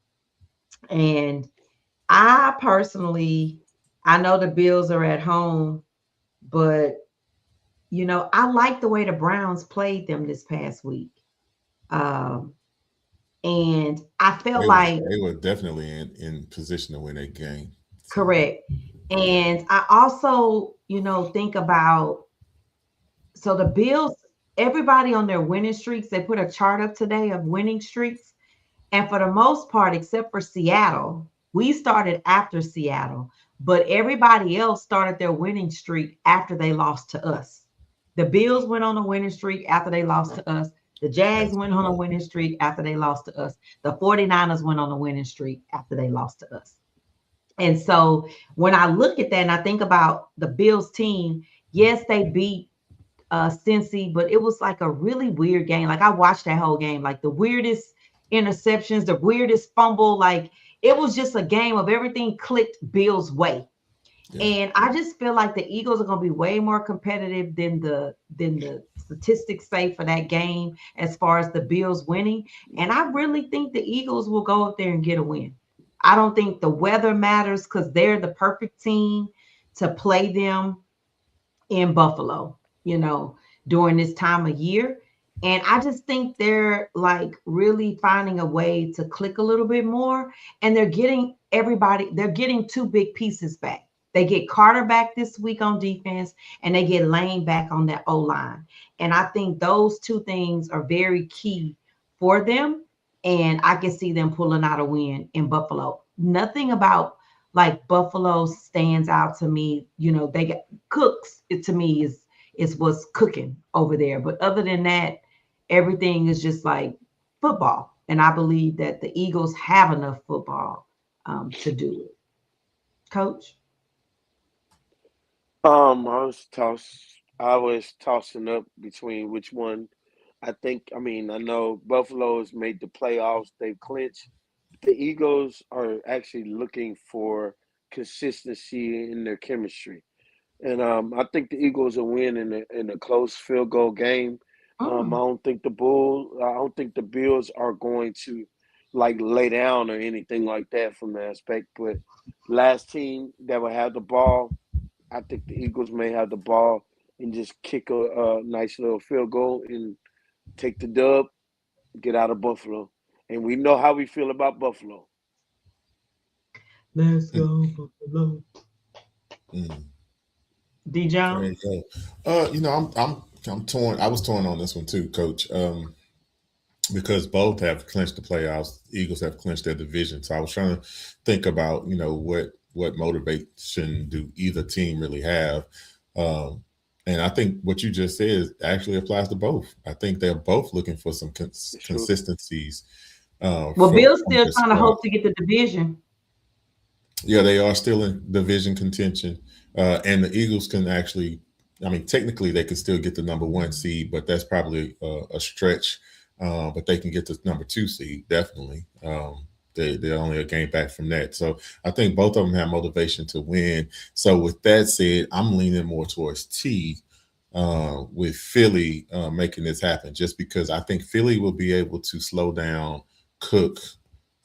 And I personally, I know the Bills are at home, but I like the way the Browns played them this past week. Um, and I felt like
They were definitely in position to win that game. So,
correct. And I also, think about so the Bills, everybody on their winning streaks, they put a chart up today of winning streaks. And for the most part, except for Seattle, we started after Seattle, but everybody else started their winning streak after they lost to us. The Bills went on a winning streak after they lost to us. The Jags
that's
went on a
right.
winning streak after they lost to us. The 49ers went on a winning streak after they lost to us. And so when I look at that and I think about the Bills team, yes, they beat Cincy, but it was like a really weird game. Like I watched that whole game, like the weirdest interceptions, the weirdest fumble. Like it was just a game of everything clicked Bills' way.
Yeah.
And I just feel like the Eagles are going to be way more competitive than the statistics say for that game as far as the Bills winning. And I really think the Eagles will go up there and get a win. I don't think the weather matters because they're the perfect team to play them in Buffalo, during this time of year. And I just think they're like really finding a way to click a little bit more. And they're getting two big pieces back. They get Carter back this week on defense, and they get Lane back on that O-line. And I think those two things are very key for them. And I can see them pulling out a win in Buffalo. Nothing about like Buffalo stands out to me. They get Cooks, it to me is what's cooking over there. But other than that, everything is just like football. And I believe that the Eagles have enough football to do it. Coach?
I was tossing up between which one. I know Buffalo's made the playoffs. They've clinched. The Eagles are actually looking for consistency in their chemistry. And I think the Eagles will win in a close field goal game.
Mm,
I don't think the Bills are going to like lay down or anything like that from that aspect. But last team that will have the ball, I think the Eagles may have the ball and just kick a nice little field goal and take the dub, get out of Buffalo. And we know how we feel about Buffalo.
let's
Mm,
go, Buffalo.
mm.
D.
There you
Jones?
go. I'm torn. I was torn on this one too, Coach. Because both have clinched the playoffs. Eagles have clinched their division. So I was trying to think about, what motivation do either team really have. Um, and I think what you just said actually applies to both. I think they're both looking for some
It's true.
consistencies
Well,
from
Bill's still
their
trying to
squad.
hope to get the division.
Yeah, they are still in division contention, and the Eagles can actually. I mean, technically, they can still get the number one seed, but that's probably a stretch. But they can get the number two seed definitely. They're only a game back from that, so I think both of them have motivation to win. So with that said, I'm leaning more towards T with Philly making this happen, just because I think Philly will be able to slow down Cook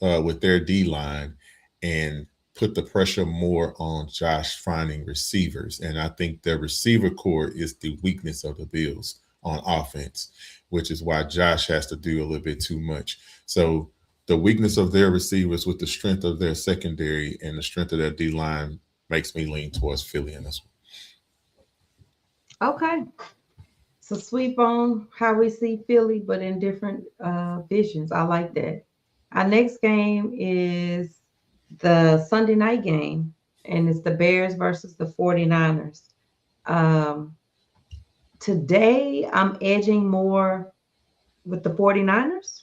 with their D line and put the pressure more on Josh finding receivers. And I think their receiver core is the weakness of the Bills on offense, which is why Josh has to do a little bit too much. So the weakness of their receivers with the strength of their secondary and the strength of their D line makes me lean towards Philly in this
Okay. So sweep on how we see Philly, but in different visions. I like that. Our next game is the Sunday night game, and it's the Bears versus the 49ers. Um, Today, I'm edging more with the 49ers,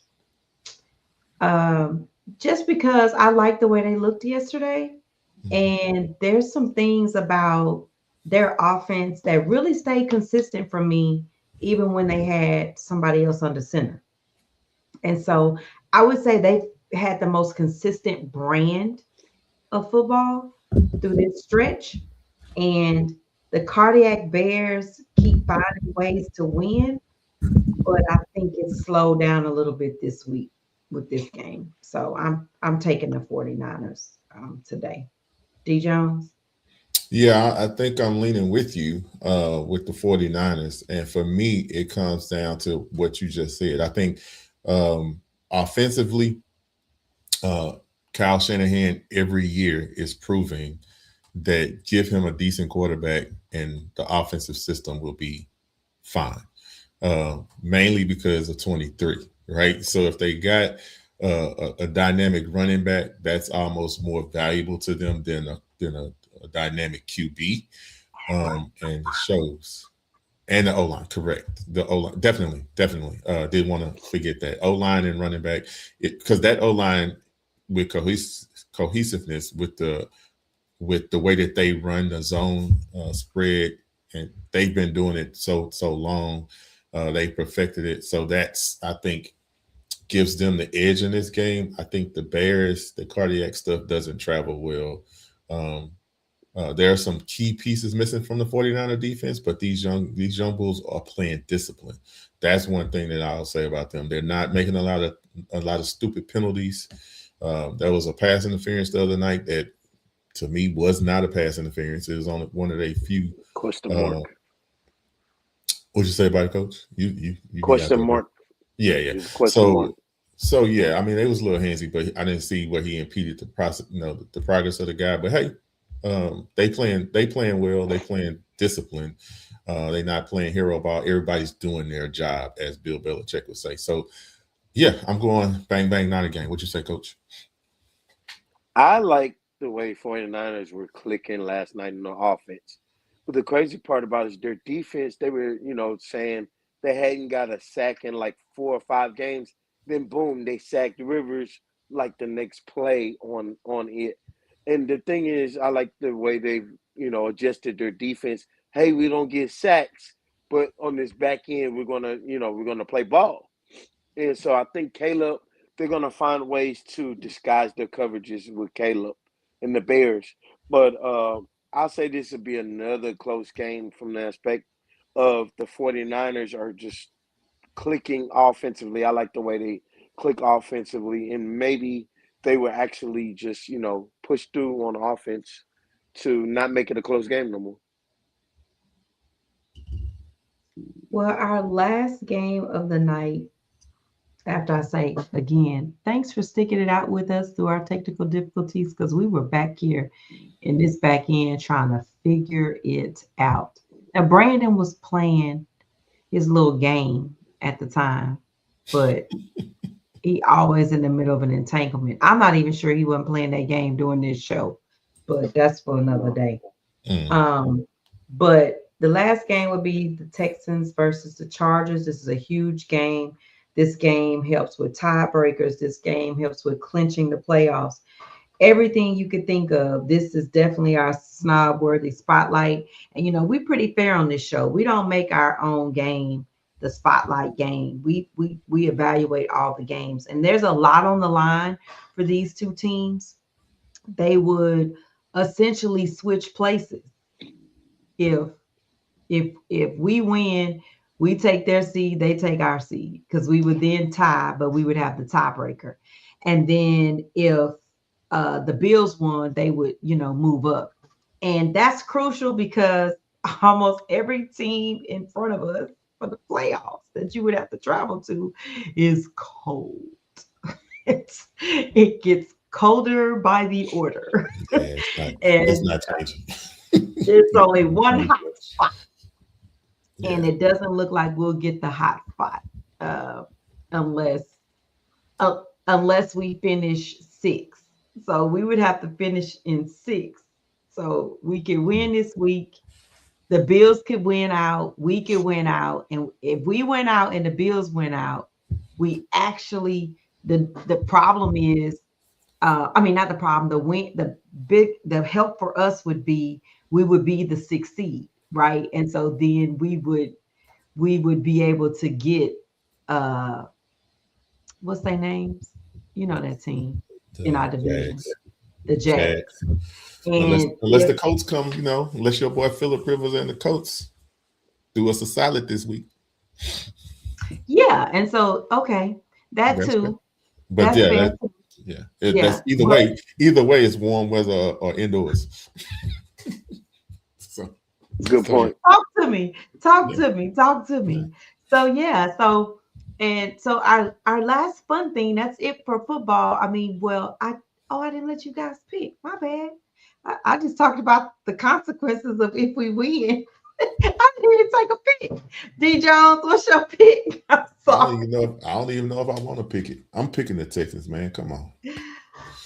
um, just because I like the way they looked yesterday.
one.
And there's some things about their offense that really stayed consistent for me, even when they had somebody else under center. And so I would say they had the most consistent brand of football through this stretch. And the cardiac Bears keep finding ways to win, but I think it's slowed down a little bit this week with this game. So I'm taking the 49ers today. D Jones?
Yeah, I think I'm leaning with you with the 49ers. And for me, it comes down to what you just said. I think offensively, uh, Kyle Shanahan every year is proving that give him a decent quarterback and the offensive system will be fine. Mainly because of 23, right? So if they got a dynamic running back, that's almost more valuable to them than a dynamic QB. And it shows. And the O line, correct. The O line, definitely. Didn't want to forget that O line and running back, because that O line with cohesiveness with the way that they run the zone spread, and they've been doing it so long. They perfected it, so that's I think gives them the edge in this game. I think the Bears, the cardiac stuff doesn't travel well. Um, there are some key pieces missing from the 49er defense, but these young bulls are playing discipline. That's one thing that I'll say about them. They're not making a lot of stupid penalties. There was a pass interference the other night that to me was not a pass interference. It was on one of their few.
Question
Uh,
mark.
what'd you say about it, Coach? You be out
Question
there, bro.
mark.
Yeah, yeah.
It's a question mark.
So yeah, I mean, it was a little handsy, but I didn't see where he impeded the process, the progress of the guy. But hey, they playing well. They playing discipline. They not playing hero ball. Everybody's doing their job, as Bill Belichick would say. So yeah, I'm going bang bang not a game. What you say, Coach?
I like the way 49ers were clicking last night in the offense. But the crazy part about it is their defense, they were, saying they hadn't got a sack in like 4 or 5 games. then boom, they sacked Rivers like the next play on it. And the thing is, I like the way they've adjusted their defense. Hey, we don't get sacks, but on this back end, we're gonna play ball. And so I think Caleb, they're gonna find ways to disguise their coverages with Caleb and the Bears. But I'll say this will be another close game from the aspect of the 49ers are just clicking offensively. I like the way they click offensively, and maybe they will actually just push through on offense to not make it a close game no more.
Well, our last game of the night, after I say again, thanks for sticking it out with us through our technical difficulties because we were back here in this back end trying to figure it out. Now, Brandon was playing his little game at the time, but he always in the middle of an entanglement. I'm not even sure he wasn't playing that game during this show, but that's for another day. But the last game would be the Texans versus the Chargers. This is a huge game. This game helps with tiebreakers. This game helps with clinching the playoffs. Everything you could think of. This is definitely our snob-worthy spotlight. And we're pretty fair on this show. We don't make our own game the spotlight game. We evaluate all the games, and there's a lot on the line for these two teams. They would essentially switch places if we win, we take their seed, they take our seed, because we would then tie, but we would have the tiebreaker. And then if the Bills won, they would, move up. And that's crucial because almost every team in front of us for the playoffs that you would have to travel to is cold. It gets colder by the order.
Yeah, it's not changing.
It's only one hot spot. And it doesn't look like we'll get the hot spot unless we finish sixth. So we would have to finish in sixth. So we could win this week. The Bills could win out. We could win out. And if we went out and the Bills went out, we actually the problem is not the problem. The help for us would be we would be the sixth seed. Right. And so then we would be able to get what's their names? That team in our division. The Jags.
Unless the Colts come, unless your boy Phillip Rivers and the Colts do us a solid this week.
Yeah, and so that that's too.
But that's that's either way. Either way, it's warm weather or indoors. So.
Good point.
Talk to me. So so our last fun thing, that's it for football. I didn't let you guys pick. My bad. I just talked about the consequences of if we win. I didn't even take a pick. D Jones, what's your pick?
I don't even know if I want to pick it. I'm picking the Texans, man. Come on.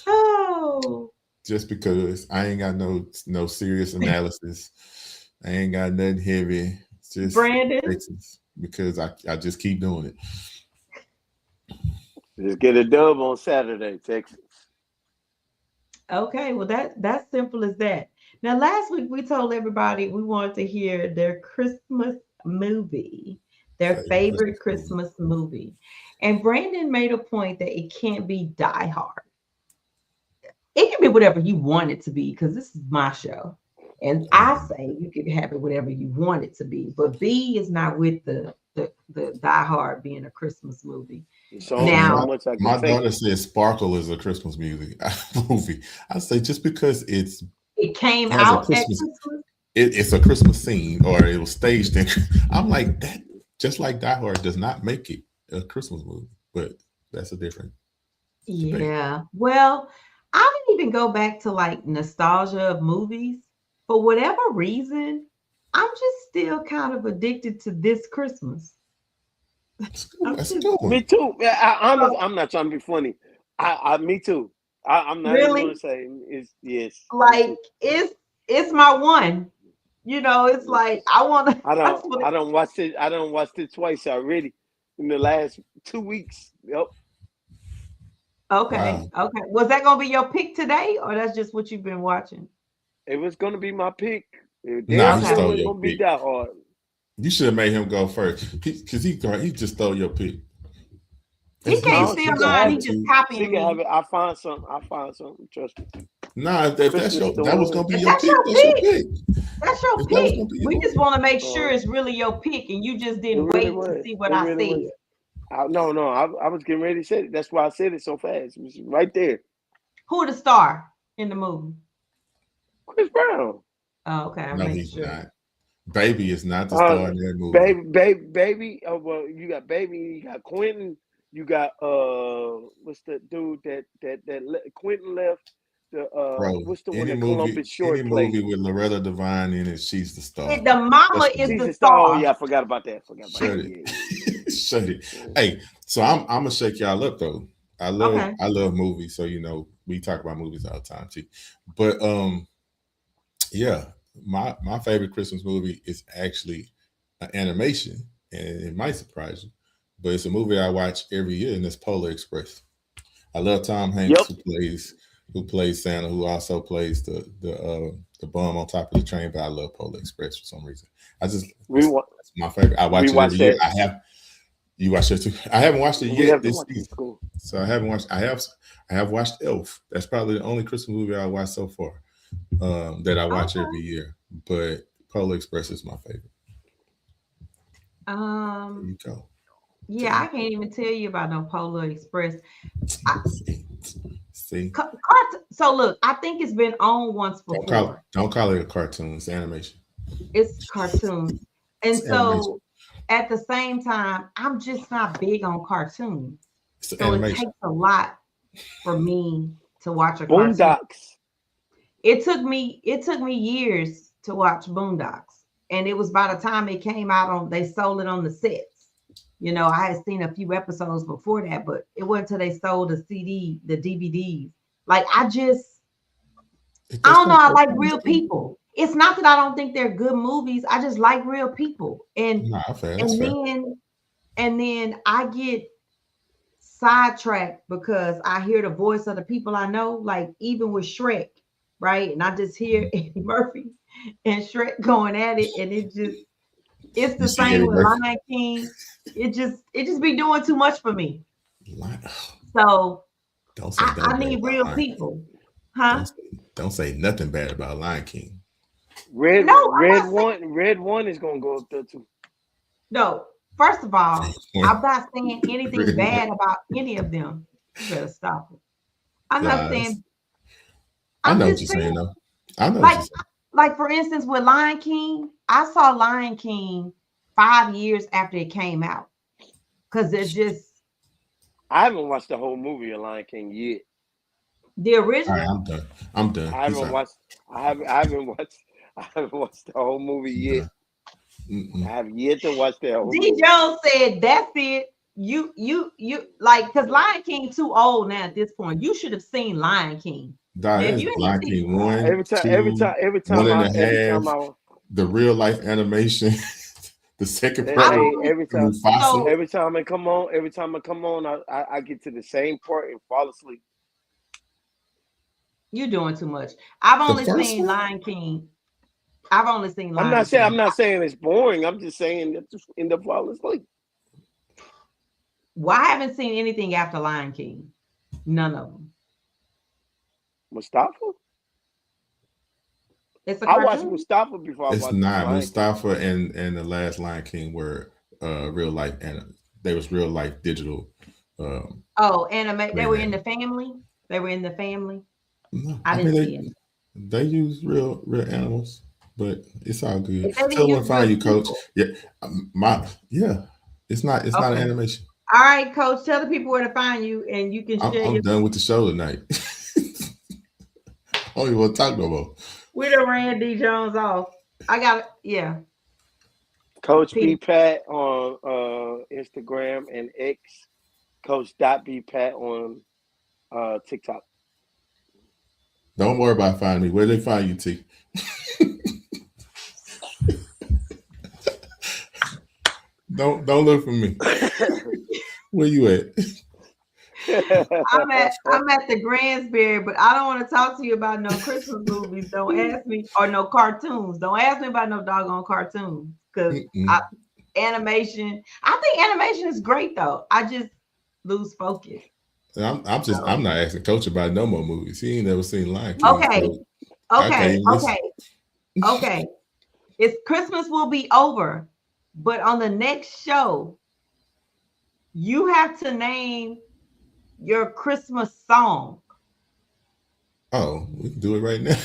Oh.
Just because I ain't got no serious analysis. I ain't got nothing heavy. It's just
Brandon.
Texans, because I just keep doing it.
Just get a dub on Saturday, Texans.
Okay, well that's simple as that. Now last week we told everybody we wanted to hear their Christmas movie, their favorite Christmas movie. And Brandon made a point that it can't be Die Hard. It can be whatever you want it to be, because this is my show. And I say you can have it whatever you want it to be, but B is not with the Die Hard being a Christmas movie.
So now,
my daughter says Sparkle is a Christmas movie. I say just because it
came out at Christmas,
it's a Christmas scene, or it was staged in. I'm like that. Just like Die Hard does not make it a Christmas movie, but that's a different.
Yeah.
debate.
Well, I didn't even go back to like nostalgia of movies. For whatever reason, I'm just still kind of addicted to This Christmas.
That's a good one.
Me too. I'm not trying to be funny. Me too. I'm not
Really?
even going to say it's yes.
Like it's my one. It's like I want to.
I don't watch it. I don't watch it twice already in the last 2 weeks. Yep.
Okay.
Wow.
Okay. Was that gonna be your pick today, or that's just what you've been watching?
It was gonna be my pick.
Nah,
Damn
he
sure
Okay.
stole
wasn't
your
gonna be
pick.
that hard.
You should have made him go first. He just stole your pick.
He
He
can't
No,
just
steal
she
he
can
just
mine.
have
He
it.
just
YouTube.
She
copying
can have
me.
it. I find something. I find something. Trust me.
Nah, if
Christmas
that was
story.
gonna be
If
your
that's
pick,
your
that's your
pick,
pick.
that's your
If that was
pick.
gonna be
We
your
just
pick.
want to make sure
Uh,
it's really your pick, and you just
it
didn't
really
wait to
was.
see what
It
I
really was.
said.
No. I was getting ready to say it. That's why I said it so fast. It was right there.
Who the star in the movie?
Chris Brown.
Oh, okay. I'm
No,
making
he's
sure.
not. Baby is not the
Uh,
star in that movie.
baby. Oh well, you got baby. You got Quentin. You got what's the dude Quentin left? The
Bro,
what's the one that Columbus
any
Short
movie
played?
with Loretta Devine in it, she's the star.
The mama
That's the
is
She's
the
movie.
the star. Oh
star.
yeah, I forgot about that.
Shut it.
Yeah.
Shut it.
Yeah.
Hey, so I'm gonna shake y'all up though.
Okay.
I love movies, so we talk about movies all the time too. But yeah, my favorite Christmas movie is actually an animation, and it might surprise you, but it's a movie I watch every year, and it's Polar Express. I love Tom Hanks,
Yep.
who plays Santa, who also plays the bum on top of the train. But I love Polar Express for some reason.
We
That's
wa-
my favorite. I
we
watch it every
watched
year.
that.
I have You watched it too. I haven't watched it
We
yet
have to
this
watch it in
season,
school.
so I haven't watched. I have watched Elf. That's probably the only Christmas movie I watched so far that I watch
Okay.
every year. But Polar Express is my favorite. There
Um.
you go. There
Yeah,
you
I can't even tell you about no Polar Express. I,
see. See,
so look, I think it's been on once before.
don't call it a cartoon. It's animation.
It's cartoons, and
It's animation.
so at the same time, I'm just not big on cartoons.
It's
So it
animation.
takes a lot for me to watch a cartoon.
Boondocks.
It took me years to watch Boondocks, and it was by the time it came out on they sold it on the sets. I had seen a few episodes before that, but it wasn't until they sold the CD, the DVDs. Like I
That's
don't know.
what
I like
cartoons
real
do.
people. It's not that I don't think they're good movies. I just like real people,
Nah, fair. That's
and
fair.
then I get sidetracked because I hear the voice of the people I know, like even with Shrek, right? And I just hear Eddie Murphy and Shrek going at it, and it's
You
the
see
same
Eddie
with
Murphy.
Lion King. It just be doing too much for me.
Lion-
So
Don't say
I
nothing bad
need
about
real
Lion King.
people, huh?
Don't say nothing bad about Lion King.
Red
No, I'm
red
not saying
one red one is gonna go up there too.
no. First of all, I'm
Red
not saying anything
one.
bad about any of them. You better stop it. I'm not
Guys,
saying.
I
I'm
know what
just
you're
saying,
saying though. I know what
like,
you're saying.
like for instance, with Lion King, I saw Lion King 5 years after it came out because it's just
I haven't watched the whole movie of Lion King yet.
the
All right,
original.
I'm done. I'm done.
I
Peace
haven't
out.
watched. I haven't watched the whole movie
I'm
yet.
done.
I
Mm-mm.
have yet to watch that whole
D
movie.
Jones said, "That's it. You like because Lion King too old now at this point. You should have seen Lion King.
Dog,
Now, if
that's
you ain't
Lion
seen,
King one,
Every time, every
two,
time, every
one
time
and
I,
a
every time
half,
I,
the real life animation, the second
I've
part,
hey,
only
every time,
Mufasa.
so
every time I come on, I get to the same part and fall asleep.
you're doing too much. I've
The
only
first
seen
one?
Lion King. I've only seen
I'm not
Lion
saying
King.
I'm not saying it's boring. I'm just saying that just end up falling asleep.
Well, I haven't seen anything after Lion King. None of them.
Mustafa,
It's a
I watched
cartoon.
Mustafa before I
It's
watched
not.
Lion King.
Mustafa and the last Lion King were real life, and they was real life digital.
Oh, anime. They
Rain
were in the
animals.
family. They were in the family.
No,
I
I mean
didn't see it.
they use real animals, but it's all good.
If they didn't
Tell them
use
to
real
find you, Coach.
people.
Yeah, yeah. It's not an
Okay.
animation.
All right, Coach. Tell the people where to find you, and you can share
I'm
your.
done with the show tonight. I don't even want to talk no more.
We done ran D Jones off. I got it. Yeah.
Coach B
Peace.
Pat on Instagram and X. Coach B Pat on TikTok.
Don't worry about finding me. Where they find you, T? Don't look for me. Where you at?
I'm at the Gransberry, but I don't want to talk to you about no Christmas movies. Don't ask me, or no cartoons. Don't ask me about no doggone cartoons, because animation. I think animation is great though. I just lose focus.
I'm not asking Coach about no more movies. He ain't never seen Lion King.
Okay,
So I can't even listen.
okay. It's Christmas will be over, but on the next show, you have to name your Christmas song.
Oh, we can do it right now.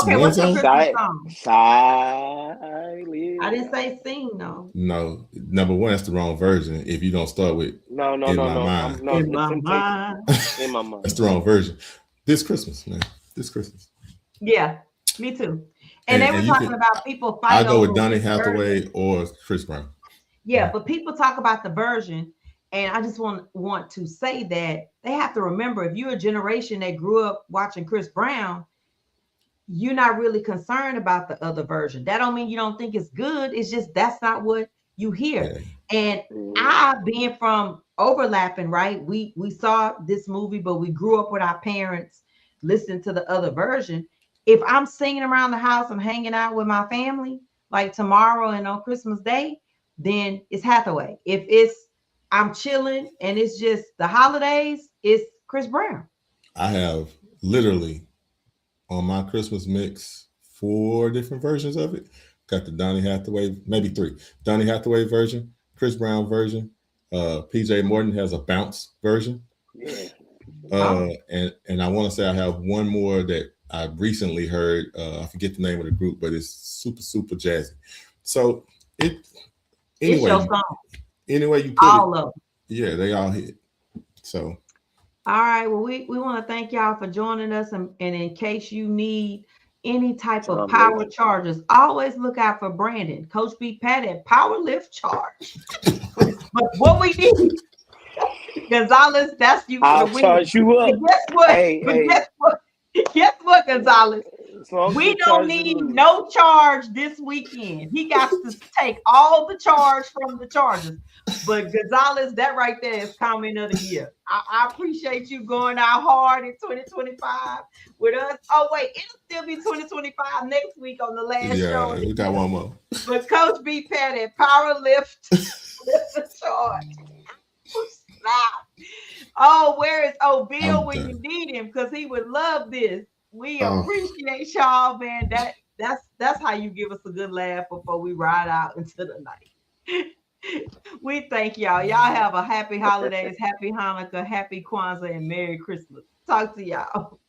Okay, what's your Christmas song?
Silent.
I didn't say sing, no.
No, number one, that's the wrong version. If you don't start with
no,
in my mind.
In my mind.
In my mind.
That's the wrong version. This Christmas, man. This Christmas.
Yeah, me too. And they were talking about people fighting.
I go with Donny Hathaway or Chris Brown.
Yeah, but people talk about the version, and I just want to say that they have to remember, if you're a generation that grew up watching Chris Brown, you're not really concerned about the other version. That don't mean you don't think it's good. It's just that's not what you hear. Yeah. And I, being from overlapping, right? We saw this movie, but we grew up with our parents listening to the other version. If I'm singing around the house, I'm hanging out with my family, like tomorrow and on Christmas Day, then it's Hathaway. If it's I'm chilling and it's just the holidays, it's Chris Brown.
I have literally on my Christmas mix 4 different versions of it. Got the Donny Hathaway, maybe 3. Donny Hathaway version, Chris Brown version. PJ Morton has a bounce version.
Yeah.
And I want to say I have one more that I recently heard. I forget the name of the group, but it's super jazzy. So it's your song. Anyway, you put all of them. Yeah, they all hit. So.
All right. Well, we want to thank y'all for joining us. And in case you need any type of power chargers, always look out for Brandon, Coach B. Pat at Power Lift Charge. But what we need, Gonzalez, that's you.
I'll charge you up.
But guess what? Guess what, Gonzalez? We don't need no charge this weekend. He got to take all the charge from the Chargers. But Gonzalez, that right there is comment of the year. I appreciate you going out hard in 2025 with us. Oh, wait, it'll still be 2025 next week on the last show.
Yeah, we got one more.
But Coach B. Pat at Power Lift Charge. Oh, where is Bill when you need him? Because he would love this. We appreciate y'all, man. That's how you give us a good laugh before we ride out into the night. We thank y'all. Y'all have a happy holidays, happy Hanukkah, happy Kwanzaa, and Merry Christmas. Talk to y'all.